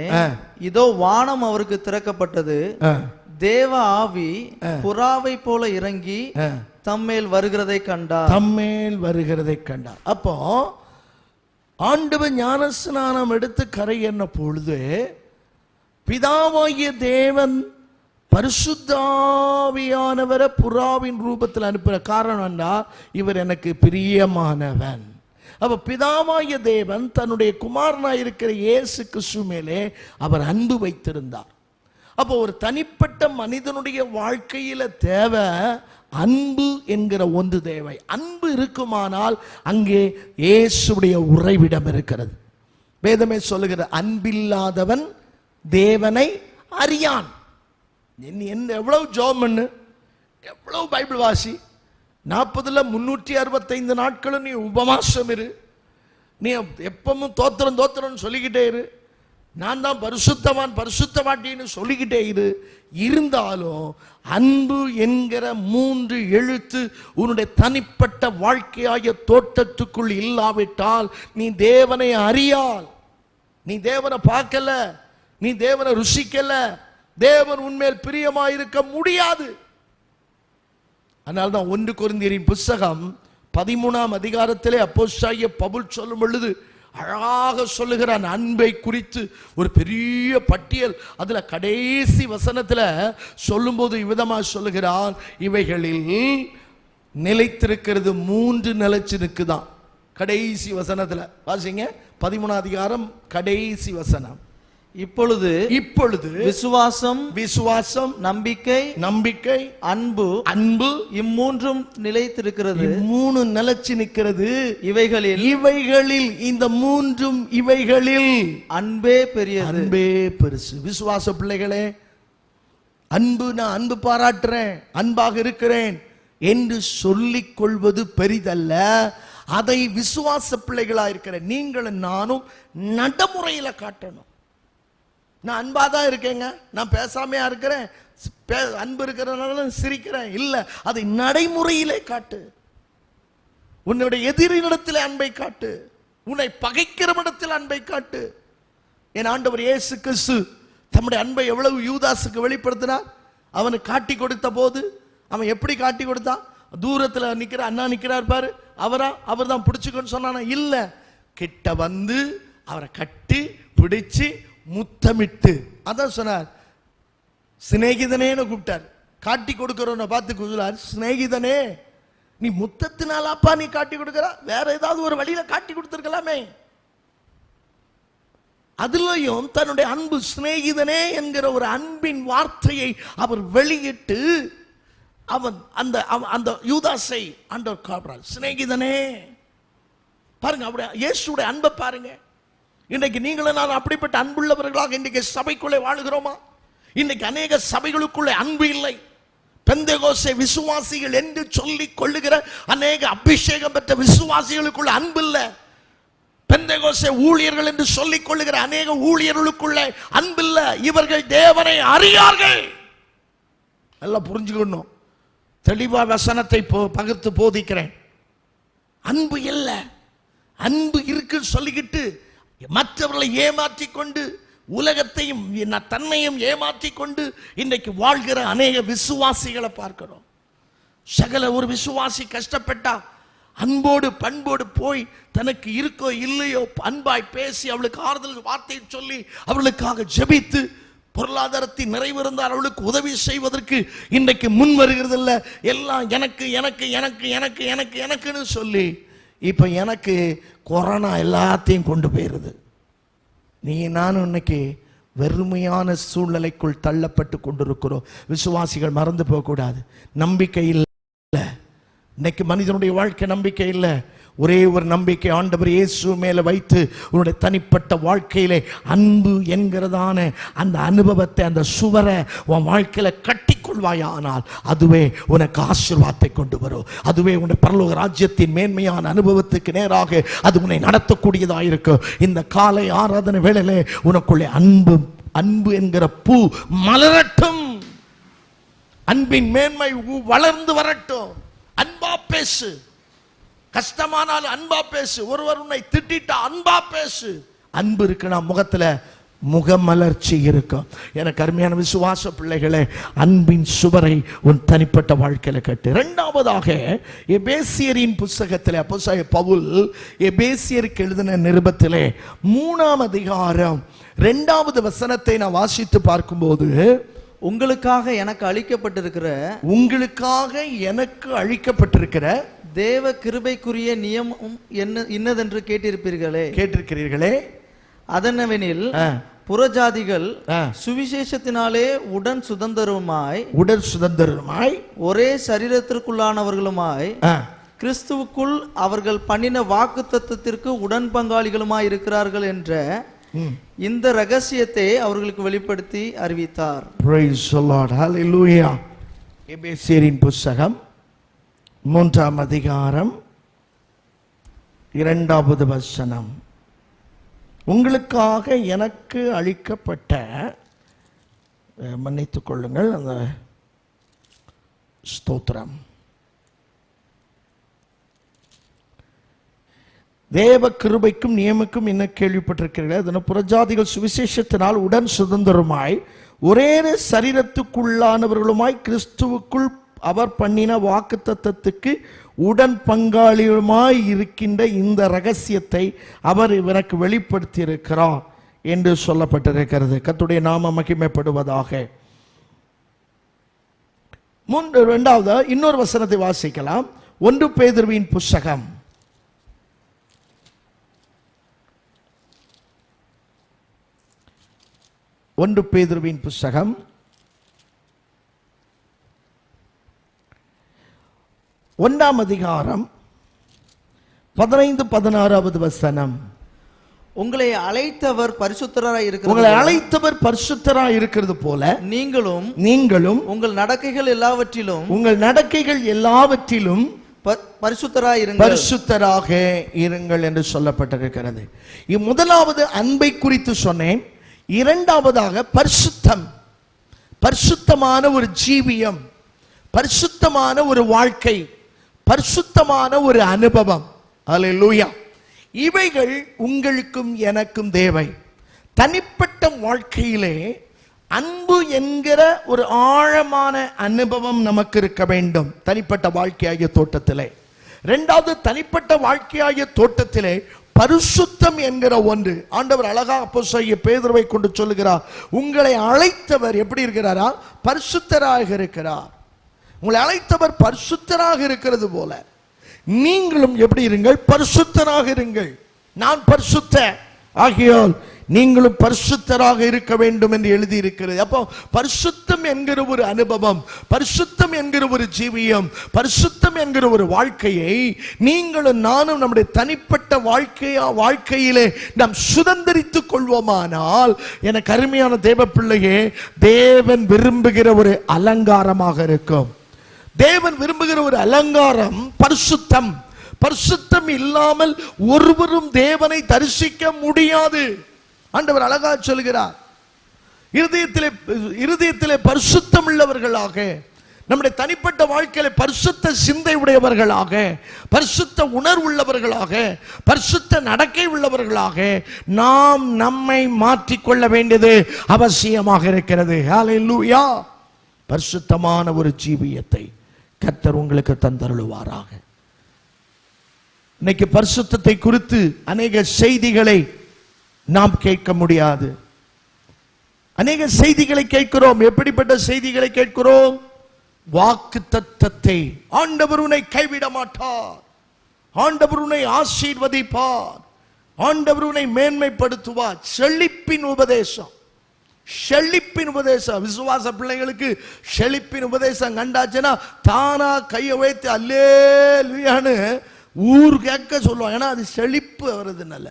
இதோ வானம் அவருக்கு திறக்கப்பட்டது. தேவ ஆவி புறாவை போல இறங்கி தம்மேல் வருகிறதை கண்டார். அப்போ ஆண்டவர் ஞானஸ்நானம் எடுத்து கரையேறின பொழுது பிதாவாகிய தேவன் பரிசுத்தாவியானவரை புறாவின் ரூபத்தில் அனுப்புகிற காரணம் என்ன? இவர் எனக்கு பிரியமானவன். அப்ப பிதாவாகிய தேவன் தன்னுடைய குமாரனாய் இருக்கிற இயேசு கிறிஸ்து மேலே அவர் அன்பு வைத்திருந்தார். அப்போ ஒரு தனிப்பட்ட மனிதனுடைய வாழ்க்கையில தேவை அன்பு என்கிற ஒன்று தேவை. அன்பு இருக்குமானால் அங்கே இயேசுடைய உறைவிடம் இருக்கிறது. வேதமே சொல்லுகிற அன்பில்லாதவன் தேவனை அறியான். என்ன எவ்வளவு ஜெபம் பண்ணு, எவ்வளவு பைபிள் வாசி, 40ல் 365 நாட்களும் நீ உபவாசம் இரு, நீ எப்பவும் தோத்திரம் சொல்லிக்கிட்டே இரு, நான் தான் பரிசுத்தவாட்டின்னு சொல்லிக்கிட்டே இருந்தாலும் அன்பு என்கிற 3 எழுத்து உன்னுடைய தனிப்பட்ட வாழ்க்கையாகிய தோட்டத்துக்குள் இல்லாவிட்டால் நீ தேவனை அறியால், நீ தேவனை பார்க்கல, நீ தேவனை ருசிக்கல, தேவன் உன்மேல் பிரியமாயிருக்க முடியாது. அதனால்தான் 1 கொரிந்தியரின் புத்தகம் 13ஆம் அதிகாரத்திலே அப்போஸ்தலனாகிய பவுல் சொல்லும் பொழுது அழகாக சொல்லுகிறான். அன்பை குறித்து ஒரு பெரிய பட்டியல் அதுல கடைசி வசனத்துல சொல்லும்போது இவ்விதமா சொல்லுகிறான், இவைகளில் நிலைத்திருக்கிறது 3 நிலைச்சு நிற்குதான். கடைசி வசனத்துல வாசிங்க, 13ஆம் அதிகாரம் கடைசி வசனம். இப்பொழுது விசுவாசம், நம்பிக்கை, அன்பு இம்மூன்றும் நிலைத்திருக்கிறது. 3 நிலைச்சு நிற்கிறது. இவைகளில் இந்த 3ம் இவைகளில் அன்பே பெருசு. விசுவாச பிள்ளைகளே, அன்பு, நான் அன்பு பாராட்டுறேன், அன்பாக இருக்கிறேன் என்று சொல்லிக் கொள்வது பெரிதல்ல. அதை விசுவாச பிள்ளைகளா இருக்கிற நீங்களும் நானும் நடைமுறையில காட்டணும். நான் அன்பா தான் இருக்கேங்க, நான் பேசாமையா இருக்கிறேன், அன்பு இருக்கிறதுனால சிரிக்கிறேன் இல்ல, அதை நடைமுறையிலே காட்டு. உன்னுடைய எதிரிடத்தில் அன்பை காட்டு. உன்னை பகைக்கிறவனிடத்தில் அன்பை காட்டு. என் ஆண்டவர் இயேசு கிறிஸ்து தம்முடைய அன்பை எவ்வளவு யூதாசுக்கு வெளிப்படுத்தினார். அவனுக்கு காட்டி கொடுத்த போது அவன் எப்படி காட்டி கொடுத்தான்? தூரத்துல நிக்கிற அண்ணா நிக்கிறார் பாரு, அவர் தான் பிடிச்சுக்கன்னு சொன்னானா? இல்ல, கிட்ட வந்து அவரை கட்டி பிடிச்சு முத்தமிட்டு, அதான் சொன்னார், சிநேகிதனேன்னு கூப்பிட்டார். காட்டி கொடுக்கிறவனை பார்த்து கூப்பிட்டார், சிநேகிதனே, நீ முத்தத்தினாலாப்பா நீ காட்டி கொடுக்கிற, வேற ஏதாவது ஒரு வழியில காட்டி கொடுத்திருக்கலாமே. அதுலயும் தன்னுடைய அன்பு, சிநேகிதனே என்கிற ஒரு அன்பின் வார்த்தையை அவர் வெளியிட்டு அவன் அந்த யூதாசை ஆண்டவர் காட்டுறார், சிநேகிதனே. பாருங்க, அவருடைய இயேசுடைய அன்பை பாருங்க. இன்றைக்கு நீங்களும் நான் அப்படிப்பட்ட அன்புள்ளவர்களாக இன்றைக்கு சபைக்குள்ளே வாழுகிறோமா? இன்றைக்கு அநேக சபைகளுக்குள்ளே அன்பு இல்லை. பெந்தேகோஸ்தே விசுவாசிகள் என்று சொல்லிக் கொள்ளுகிற அநேக அபிஷேகம் பெற்ற விசுவாசிகளுக்குள்ள அன்பு இல்லை. பெந்தேகோஸ்தே ஊழியர்கள் என்று சொல்லிக் கொள்ளுகிற அநேக ஊழியர்களுக்குள்ள அன்பு இல்லை. இவர்கள் தேவனை அறியார்கள். எல்லாம் புரிஞ்சுக்கணும். தெளிவா வசனத்தை பகிர்ந்து போதிக்கிறேன். அன்பு இல்லை. அன்பு இருக்குன்னு சொல்லிக்கிட்டு மற்றவர்களை ஏமாற்றி கொண்டு, உலகத்தையும் தன்னையும் ஏமாற்றி கொண்டு இன்றைக்கு வாழ்கிற அநேக விசுவாசிகளை பார்க்கிறோம். சகல ஒரு விசுவாசி கஷ்டப்பட்டா அன்போடு பண்போடு போய் தனக்கு இருக்கோ இல்லையோ அன்பாய் பேசி அவளுக்கு ஆறுதல் வார்த்தை சொல்லி அவளுக்காக ஜெபித்து பொருளாதாரத்தின் நிறைவிருந்தால் அவளுக்கு உதவி செய்வதற்கு இன்றைக்கு முன் வருகிறது இல்லை. எல்லாம் எனக்கு எனக்கு எனக்கு எனக்கு எனக்கு எனக்குன்னு சொல்லி இப்ப எனக்கு கொரோனா எல்லாத்தையும் கொண்டு போயிருது. நீ நானும் இன்னைக்கு வெறுமையான சூழ்நிலைக்குள் தள்ளப்பட்டு கொண்டிருக்கிறோம். விசுவாசிகள் மறந்து போக கூடாது. நம்பிக்கை இல்லை. இன்னைக்கு மனிதனுடைய வாழ்க்கை நம்பிக்கை இல்லை. ஒரே ஒரு நம்பிக்கை ஆண்டவர் இயேசு மேல வைத்து உன்னுடைய தனிப்பட்ட வாழ்க்கையிலே அன்பு என்கிறதான அந்த அனுபவத்தை, அந்த சுவரை உன் வாழ்க்கையில கட்டிக்கொள்வாயானால் அதுவே உனக்கு ஆசீர்வாதத்தை கொண்டு வரும். அதுவே உன்னுடைய பரலோக ராஜ்யத்தின் மேன்மையான அனுபவத்துக்கு நேராக அது உன்னை நடத்தக்கூடியதாக இருக்கும். இந்த காலை ஆராதனை வேளையிலே உனக்குள்ளே அன்பு என்கிற பூ மலரட்டும். அன்பின் மேன்மை வளர்ந்து வரட்டும். அன்பா பேசு. கஷ்டமானாலும் அன்பா பேசு. ஒருவர் உன்னை திட்டிட்டா அன்பா பேசு. அன்பு இருக்குன்னா முகத்துல முகமலர்ச்சி இருக்கும். எனக்கு அருமையான விசுவாச பிள்ளைகளே, அன்பின் சுவரை உன் தனிப்பட்ட வாழ்க்கையில கட்டு. இரண்டாவதாக எபேசியரின் புஸ்தகத்திலே அப்போஸ்தலனாகிய பவுல் எபேசியருக்கு எழுதின நிருபத்திலே 3ஆம் அதிகாரம் 2வது வசனத்தை நான் வாசித்து பார்க்கும்போது, உங்களுக்காக எனக்கு அளிக்கப்பட்டிருக்கிற தேவ கிருபைக்குரிய நியமம் இன்னதென்று கேட்டிருக்கிறீர்களே. அதனவெனில் புறஜாதிகள் சுவிசேஷத்தினாலே உடன் சுதந்திரமாய் ஒரே சரீரத்திற்குள்ளானவர்களுமாய் கிறிஸ்துவுக்குள் அவர்கள் பண்ணின வாக்குத்தத்தத்திற்கு உடன் பங்காளிகளுமாய் இருக்கிறார்கள் என்ற இந்த ரகசியத்தை அவர்களுக்கு வெளிப்படுத்தி அறிவித்தார். Praise the Lord. Hallelujah. எபேசியரின் புத்தகம் 3ஆம் அதிகாரம் 2வது வசனம். உங்களுக்காக எனக்கு அளிக்கப்பட்ட, மன்னித்துக் கொள்ளுங்கள், அந்த ஸ்தோத்திரம், தேவ கிருபைக்கும் நியமக்கும் என்ன கேள்விப்பட்டிருக்கிறீர்கள். அதனால் புறஜாதிகள் சுவிசேஷத்தினால் உடன் சுதந்திரமாய் ஒரே சரீரத்துக்குள்ளானவர்களுமாய் கிறிஸ்துவுக்குள் அவர் பண்ணின வாக்குத்தத்தத்துக்கு உடன் பங்காளியுமாய் இருக்கின்ற இந்த ரகசியத்தை அவர் இவருக்கு வெளிப்படுத்தி இருக்கிறார் என்று சொல்லப்பட்டிருக்கிறது. கர்த்தருடைய நாமம் மகிமைப்படுவதாக. 2வது இன்னொரு வசனத்தை வாசிக்கலாம். 1 பேதுருவின் புஸ்தகம் 1 பேதுருவின் புஸ்தகம் 1ஆம் அதிகாரம் 15-16வது வசனம். உங்களை அழைத்தவர் பரிசுத்தராய் இருக்கிறது போல நீங்களும் உங்கள் நடக்கைகள் எல்லாவற்றிலும் பரிசுத்தராக இருங்கள் என்று சொல்லப்பட்டிருக்கிறது. முதலாவது அன்பை குறித்து சொன்னேன். இரண்டாவதாக பரிசுத்தமான ஒரு ஜீவியம், பரிசுத்தமான ஒரு வாழ்க்கை, பரிசுத்தமான ஒரு அனுபவம். அல்லேலூயா. இவைகள் உங்களுக்கும் எனக்கும் தேவை. தனிப்பட்ட வாழ்க்கையிலே அன்பு என்கிற ஒரு ஆழமான அனுபவம் நமக்கு இருக்க வேண்டும். தனிப்பட்ட வாழ்க்கையாகிய தோட்டத்திலே. இரண்டாவது, தனிப்பட்ட வாழ்க்கையாகிய தோட்டத்திலே பரிசுத்தம் என்கிற ஒன்று. ஆண்டவர் அழகா அப்போஸ்தலனாகிய பேதுருவை கொண்டு சொல்லுகிறார், உங்களை அழைத்தவர் எப்படி இருக்கிறாரா? பரிசுத்தராக இருக்கிறார். உங்களை அழைத்தவர் பரிசுத்தராக இருக்கிறது போல நீங்களும் எப்படி இருங்கள்? பரிசுத்தராக இருங்கள். நான் பரிசுத்த ஆகியோர் நீங்களும் பரிசுத்தராக இருக்க வேண்டும் என்று எழுதி இருக்கிறது. அப்போ பரிசுத்தம் என்கிற ஒரு அனுபவம், பரிசுத்தம் என்கிற ஒரு ஜீவியம், பரிசுத்தம் என்கிற ஒரு வாழ்க்கையை நீங்களும் நானும் நம்முடைய தனிப்பட்ட வாழ்க்கையிலே நாம் சுதந்திரித்துக் கொள்வோமானால், எனக்கு அருமையான தேவ பிள்ளையே, தேவன் விரும்புகிற ஒரு அலங்காரமாக இருக்கும். தேவன் விரும்புகிற ஒரு அலங்காரம் பரிசுத்தம். பரிசுத்தம் இல்லாமல் ஒருவரும் தேவனை தரிசிக்க முடியாது. ஆண்டவர் அழகா சொல்கிறார், இருதயத்திலே பரிசுத்தம் உள்ளவர்களாக, நம்முடைய தனிப்பட்ட வாழ்க்கையில பரிசுத்த சிந்தை உடையவர்களாக, பரிசுத்த உணர்வுள்ளவர்களாக, பரிசுத்த நடக்கை உள்ளவர்களாக நாம் நம்மை மாற்றிக்கொள்ள வேண்டியது அவசியமாக இருக்கிறது. ஹல்லேலூயா. பரிசுத்தமான ஒரு ஜீவியத்தை கர்த்தர் உங்களுக்கு தந்தருளுவாராக. இன்னைக்கு பரிசுத்தத்தை குறித்து அநேக செய்திகளை நாம் கேட்க முடியாது. அநேக செய்திகளை கேட்கிறோம். எப்படிப்பட்ட செய்திகளை கேட்கிறோம்? வாக்குத்தத்தத்தை, ஆண்டவர் உன்னை கைவிட மாட்டார், ஆண்டவர் உன்னை ஆசீர்வதிப்பார், ஆண்டவர் உன்னை மேன்மைப்படுத்துவார். செழிப்பின் உபதேசம். செழிப்பின் உபதேசம். விசுவாச பிள்ளைகளுக்கு செழிப்பின் உபதேசம் கண்டாச்சுன்னா தானா கையை வைத்து அல்லேலூயான்னு ஊர் கேட்க சொல்லுவாங்க. ஏன்னா அது செழிப்பு வருதுனால.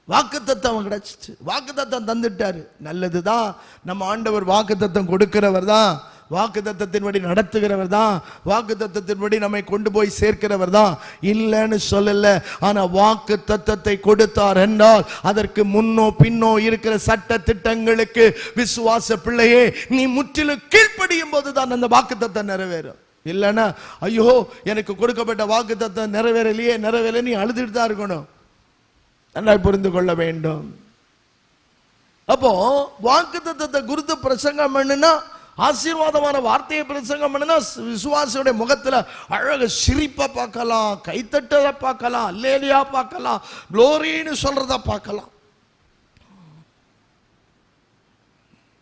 வாக்குத்தத்தம் கிடைச்சிச்சு, வாக்குத்தத்தம் தந்துட்டாரு. நல்லதுதான். நம்ம ஆண்டவர் வாக்குத்தத்தம் கொடுக்கிறவர் தான், வாக்குத்தத்தத்தின்படி நடத்துகிறவர் தான், வாக்குத்தத்தத்தின்படி நம்மை கொண்டு போய் சேர்க்கிறவர் தான், இல்லைன்னு சொல்லல. ஆனா வாக்குத்தத்தத்தை கொடுத்தார் என்றால் அதற்கு முன்னோ பின்னோ இருக்கிற சட்ட திட்டங்களுக்கு விசுவாச பிள்ளையே நீ முற்றிலும் கீழ்ப்படியும் போதுதான் அந்த வாக்குத்தத்தம் நிறைவேறும். இல்லைன்னா ஐயோ எனக்கு கொடுக்கப்பட்ட வாக்குத்தத்தம் நிறைவேறலையே நீ அழுதுட்டு தான் இருக்கணும். நல்லா புரிந்து கொள்ள வேண்டும். அப்போ வாக்குத்தத்தத்தை குறித்து பிரசங்கம் பண்ணுனா, ஆசீர்வாதமான வார்த்தையை பிரசங்கம் பண்ணுனா, விசுவாசியுடைய முகத்துல அழக சிரிப்பை பார்க்கலாம், கைத்தட்டதை பார்க்கலாம், அல்லேலியா பார்க்கலாம், குளோரின்னு சொல்றத பார்க்கலாம்.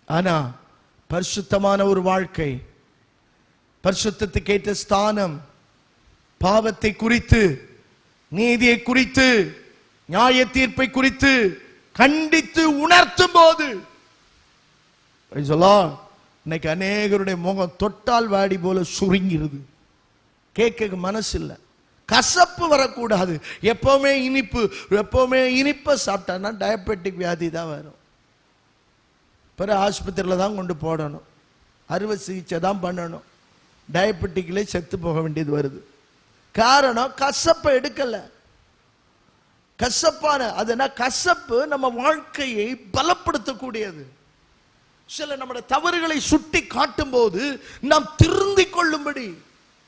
ஆனா பரிசுத்தமான ஒரு வாழ்க்கை, பரிசுத்தத்துக்கு ஏற்ற ஸ்தானம், பாவத்தை குறித்து, நீதியை குறித்து, நியாய தீர்ப்பை குறித்து கண்டித்து உணர்த்தும் போது இன்னைக்கு அநேகருடைய முகம் தொட்டால் வாடி போல சுருங்கிருது. கேட்க மனசு இல்லை. கசப்பு வரக்கூடாது. எப்பவுமே இனிப்பை சாப்பிட்டான்னா டயபெட்டிக் வியாதி தான் வரும். பிறகு ஆஸ்பத்திரியில் தான் கொண்டு போடணும், அறுவை சிகிச்சை தான் பண்ணணும், டயபெட்டிக்ல செத்து போக வேண்டியது வருது. காரணம் கசப்பை எடுக்கல. கசப்பான அதுனா கசப்பு நம்ம வாழ்க்கையை பலப்படுத்தக்கூடியது. சில நம்முடைய தவறுகளை சுட்டி காட்டும் போது நாம் திருந்திக் கொள்ளும்படி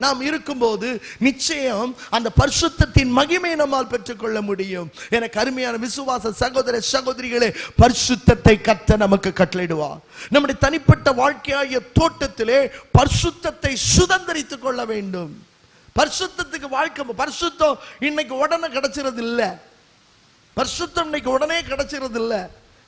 நாம் இருக்கும்போது நிச்சயம் அந்த பரிசுத்தத்தின் மகிமையை நம்மால் பெற்றுக்கொள்ள முடியும். எனக்கு அருமையான விசுவாச சகோதர சகோதரிகளே, பரிசுத்தத்தை கர்த்தர் நமக்கு கட்டளையிடுவார். நம்முடைய தனிப்பட்ட வாழ்க்கையாகிய தோட்டத்திலே பரிசுத்தத்தை சுதந்திரித்துக் கொள்ள வேண்டும். பரிசுத்தத்துக்கு வாழ்க்கை, பரிசுத்தம் இன்னைக்கு உடனே கிடைச்சிறது இல்லை. பரிசுத்தம் இன்னைக்கு உடனே கிடைச்சிறது இல்லை.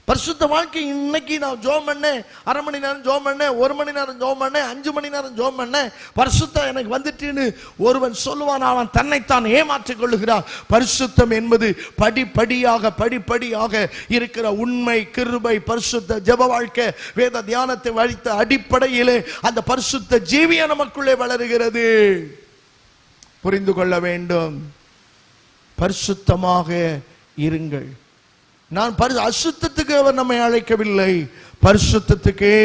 பரிசுத்த வாழ்க்கை இன்னைக்கு நான் ஜோம் பண்ணேன், அரை மணி நேரம் ஜோம் பண்ணேன், 1 மணி நேரம் ஜோம் பண்ணேன், 5 மணி நேரம் ஜோம் பண்ணேன், பரிசுத்தம் எனக்கு வந்துட்டுன்னு ஒருவன் சொல்லுவான். அவன் தன்னைத்தான் ஏமாற்றிக் கொள்ளுகிறான். பரிசுத்தம் என்பது படிப்படியாக இருக்கிற உண்மை, கிருபை, பரிசுத்த ஜெப வாழ்க்கை, வேத தியானத்தை வழித்த அடிப்படையிலே அந்த பரிசுத்த ஜீவியம் நமக்குள்ளே வளருகிறது. புரிந்து கொள்ள வேண்டும். பரிசுத்தமாக இருங்கள். நான் அசுத்தத்துக்கு அவர் நம்மை அழைக்கவில்லை, பரிசுத்தத்துக்கே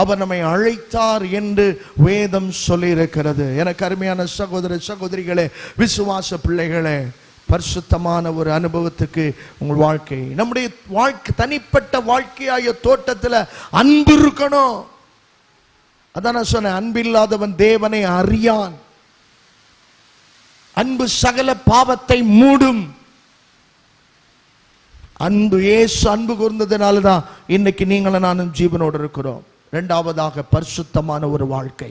அவர் நம்மை அழைத்தார் என்று வேதம் சொல்லி இருக்கிறது. எனக்கு அருமையான சகோதர சகோதரிகளே, விசுவாச பிள்ளைகளே, பரிசுத்தமான ஒரு அனுபவத்துக்கு உங்கள் வாழ்க்கை, நம்முடைய வாழ்க்கை, தனிப்பட்ட வாழ்க்கையாய தோட்டத்தில் அன்பு இருக்கணும். அதான் நான் சொன்னேன், அன்பில்லாதவன் தேவனை அறியான். அன்பு சகல பாவத்தை மூடும். அன்பு, இயேசு அன்பு கூர்ந்ததுனால தான் இன்னைக்கு நீங்களும் நானும் ஜீவனோடு இருக்கிறோம். இரண்டாவதாக பரிசுத்தமான ஒரு வாழ்க்கை,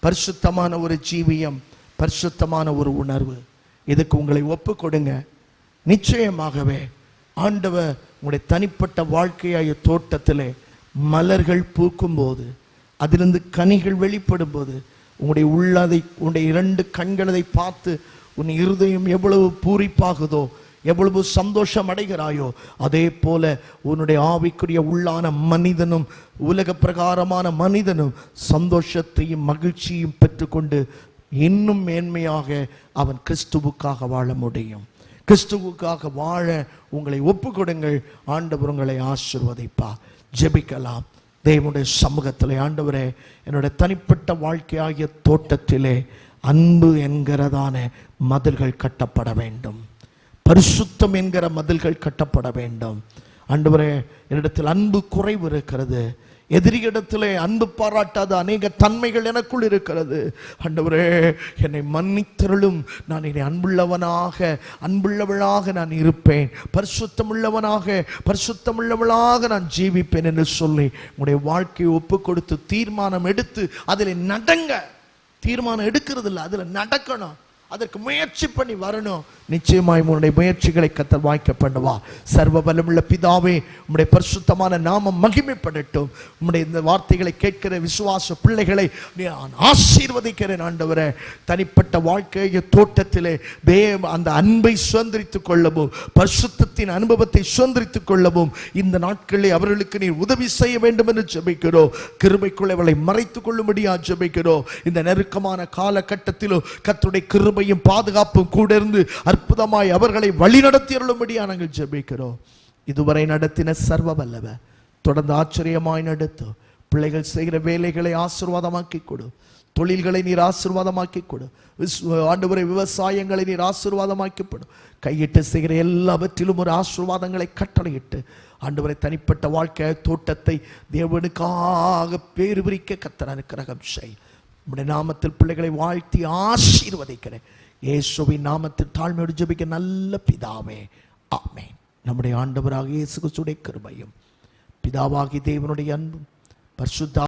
பரிசுத்தமான ஒரு ஜீவியம், பரிசுத்தமான ஒரு உணர்வு. இதுக்கு உங்களை ஒப்பு கொடுங்க. நிச்சயமாகவே ஆண்டவர் உங்களுடைய தனிப்பட்ட வாழ்க்கையாய தோட்டத்திலே மலர்கள் பூக்கும் போது, அதிலிருந்து கனிகள் வெளிப்படும் போது, உங்களுடைய உள்ளதை, உன்னுடைய 2 கண்களதை பார்த்து உன் இருதயம் எவ்வளவு பூரிப்பாகுதோ, எவ்வளவு சந்தோஷம் அடைகிறாயோ, அதே போல உன்னுடைய ஆவிக்குரிய உள்ளான மனிதனும் உலக பிரகாரமான மனிதனும் சந்தோஷத்தையும் மகிழ்ச்சியும் பெற்றுக்கொண்டு இன்னும் மேன்மையாக அவன் கிறிஸ்துவுக்காக வாழ முடியும். கிறிஸ்துவுக்காக வாழ உங்களை ஒப்பு கொடுங்கள். ஆண்டவர் உங்களை ஆசீர்வதிப்பா. ஜெபிக்கலாம். தேவனுடைய சமூகத்திலே, ஆண்டவரே, என்னுடைய தனிப்பட்ட வாழ்க்கையாகிய தோட்டத்திலே அன்பு என்கிறதான மதில்கள் கட்டப்பட வேண்டும். பரிசுத்தம் என்கிற மதில்கள் கட்டப்பட வேண்டும். ஆண்டவரே, என்னிடத்தில் அன்பு குறைவு இருக்கிறது. எதிரியிடத்திலே அன்பு பாராட்டாத அநேக தன்மைகள் எனக்குள் இருக்கிறது. ஆண்டவரே, என்னை மன்னித்தருளும். நான் என்னை அன்புள்ளவளாக நான் இருப்பேன். பரிசுத்தமுள்ளவளாக நான் ஜீவிப்பேன் என்று சொல்லி உங்களுடைய வாழ்க்கையை ஒப்பு கொடுத்து தீர்மானம் எடுத்து அதில் நடங்க. தீர்மானம் எடுக்கிறது இல்லை, அதில் நடக்கணும். அதற்கு முயற்சி பண்ணி வரணும். நிச்சயமாய் உன்னுடைய முயற்சிகளை கர்த்தர் வாய்க்க பண்ணுவார். சர்வ வல்லமுள்ள பிதாவே, உம்முடைய பரிசுத்தமான நாமம் மகிமைப்படட்டும். உம்முடைய இந்த வார்த்தைகளை கேட்கிற விசுவாச பிள்ளைகளை நான் ஆசீர்வதிக்கிறேன். ஆண்டவரே, தனிப்பட்ட வாழ்க்கையை தோட்டத்திலே அந்த அன்பை சுதந்திரித்துக் கொள்ளவும், பரிசுத்தத்தின் அனுபவத்தை சுதந்திரித்துக் கொள்ளவும் இந்த நாட்களில் அவர்களுக்கு நீர் உதவி செய்ய வேண்டும் என்று ஜெபிக்கிறோம். கிருபைக்குள் அவளை மறைத்துக் கொள்ளும்படியா ஜெபிக்கிறோம். இந்த நெருக்கமான காலகட்டத்திலோ கர்த்தருடைய கிருபையும் பாதுகாப்பும் கூட இருந்து அற்புதமாய் அவர்களை வழிநடத்தி அருளும்படியா நாங்கள் ஜெபிக்கிறோம். இதுவரை நடத்தின சர்வ வல்லவர் தொடர்ந்து ஆச்சரியமாய் நடத்தும். பிள்ளைகள் செய்கிற வேலைகளை ஆசீர்வாதமாக்கி கொடு. தொழில்களை நீர் ஆசீர்வாதமாக்கி கொடு. ஆண்டவரே, விவசாயங்களை நீர் ஆசீர்வாதமாக்கப்படும். கையிட்டு செய்கிற எல்லாவற்றிலும் ஒரு ஆசீர்வாதங்களை கட்டளையிட்டு ஆண்டவரை தனிப்பட்ட வாழ்க்கை தோட்டத்தை தேவனுக்காக பேறு பிரிக்க கர்த்தர் அனுக்கிரகம் செய். உம்முடைய நாமத்தில் பிள்ளைகளை வாழ்த்தி ஆசீர்வதிக்கிறேன். இயேசுவின் நாமத்தில் தாழ்மையோடு ஜெபிக்க நல்ல பிதாவே, ஆமென். நம்முடைய ஆண்டவராக இயேசு கிறிஸ்துவின் கிருபையும் பிதாவாகி தேவனுடைய அன்பும் பரிசுத்த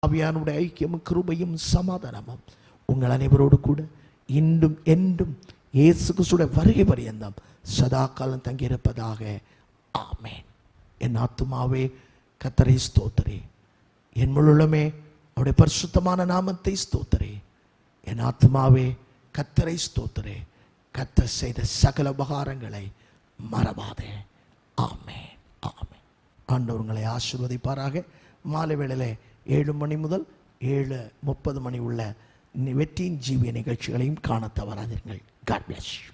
ஆவியானவருடைய ஐக்கியமும் கிருபையும் சமாதானமும் உங்கள் அனைவரோடு கூட இன்றும் என்றும் இயேசு கிறிஸ்துவின் வருகை பரியந்தம் சதா காலம் தங்கியிருப்பதாக, ஆமென். என் ஆத்துமாவே கர்த்தரை ஸ்தோத்திரி, என் முழுமே அவருடைய பரிசுத்தமான நாமத்தை ஸ்தோத்திரி. என் ஆத்மாவே கர்த்தரை ஸ்தோத்திரி. கர்த்தர் செய்த சகல உபகாரங்களை மறவாதே. ஆமென், ஆமென். ஆண்டவர் உங்களை ஆசீர்வதிப்பாராக. மாலை வேளையிலே 7 மணி முதல் 7:30 மணி உள்ள வெற்றியின் ஜீவிய நிகழ்ச்சிகளையும் காண தவறாதீர்கள். God bless you.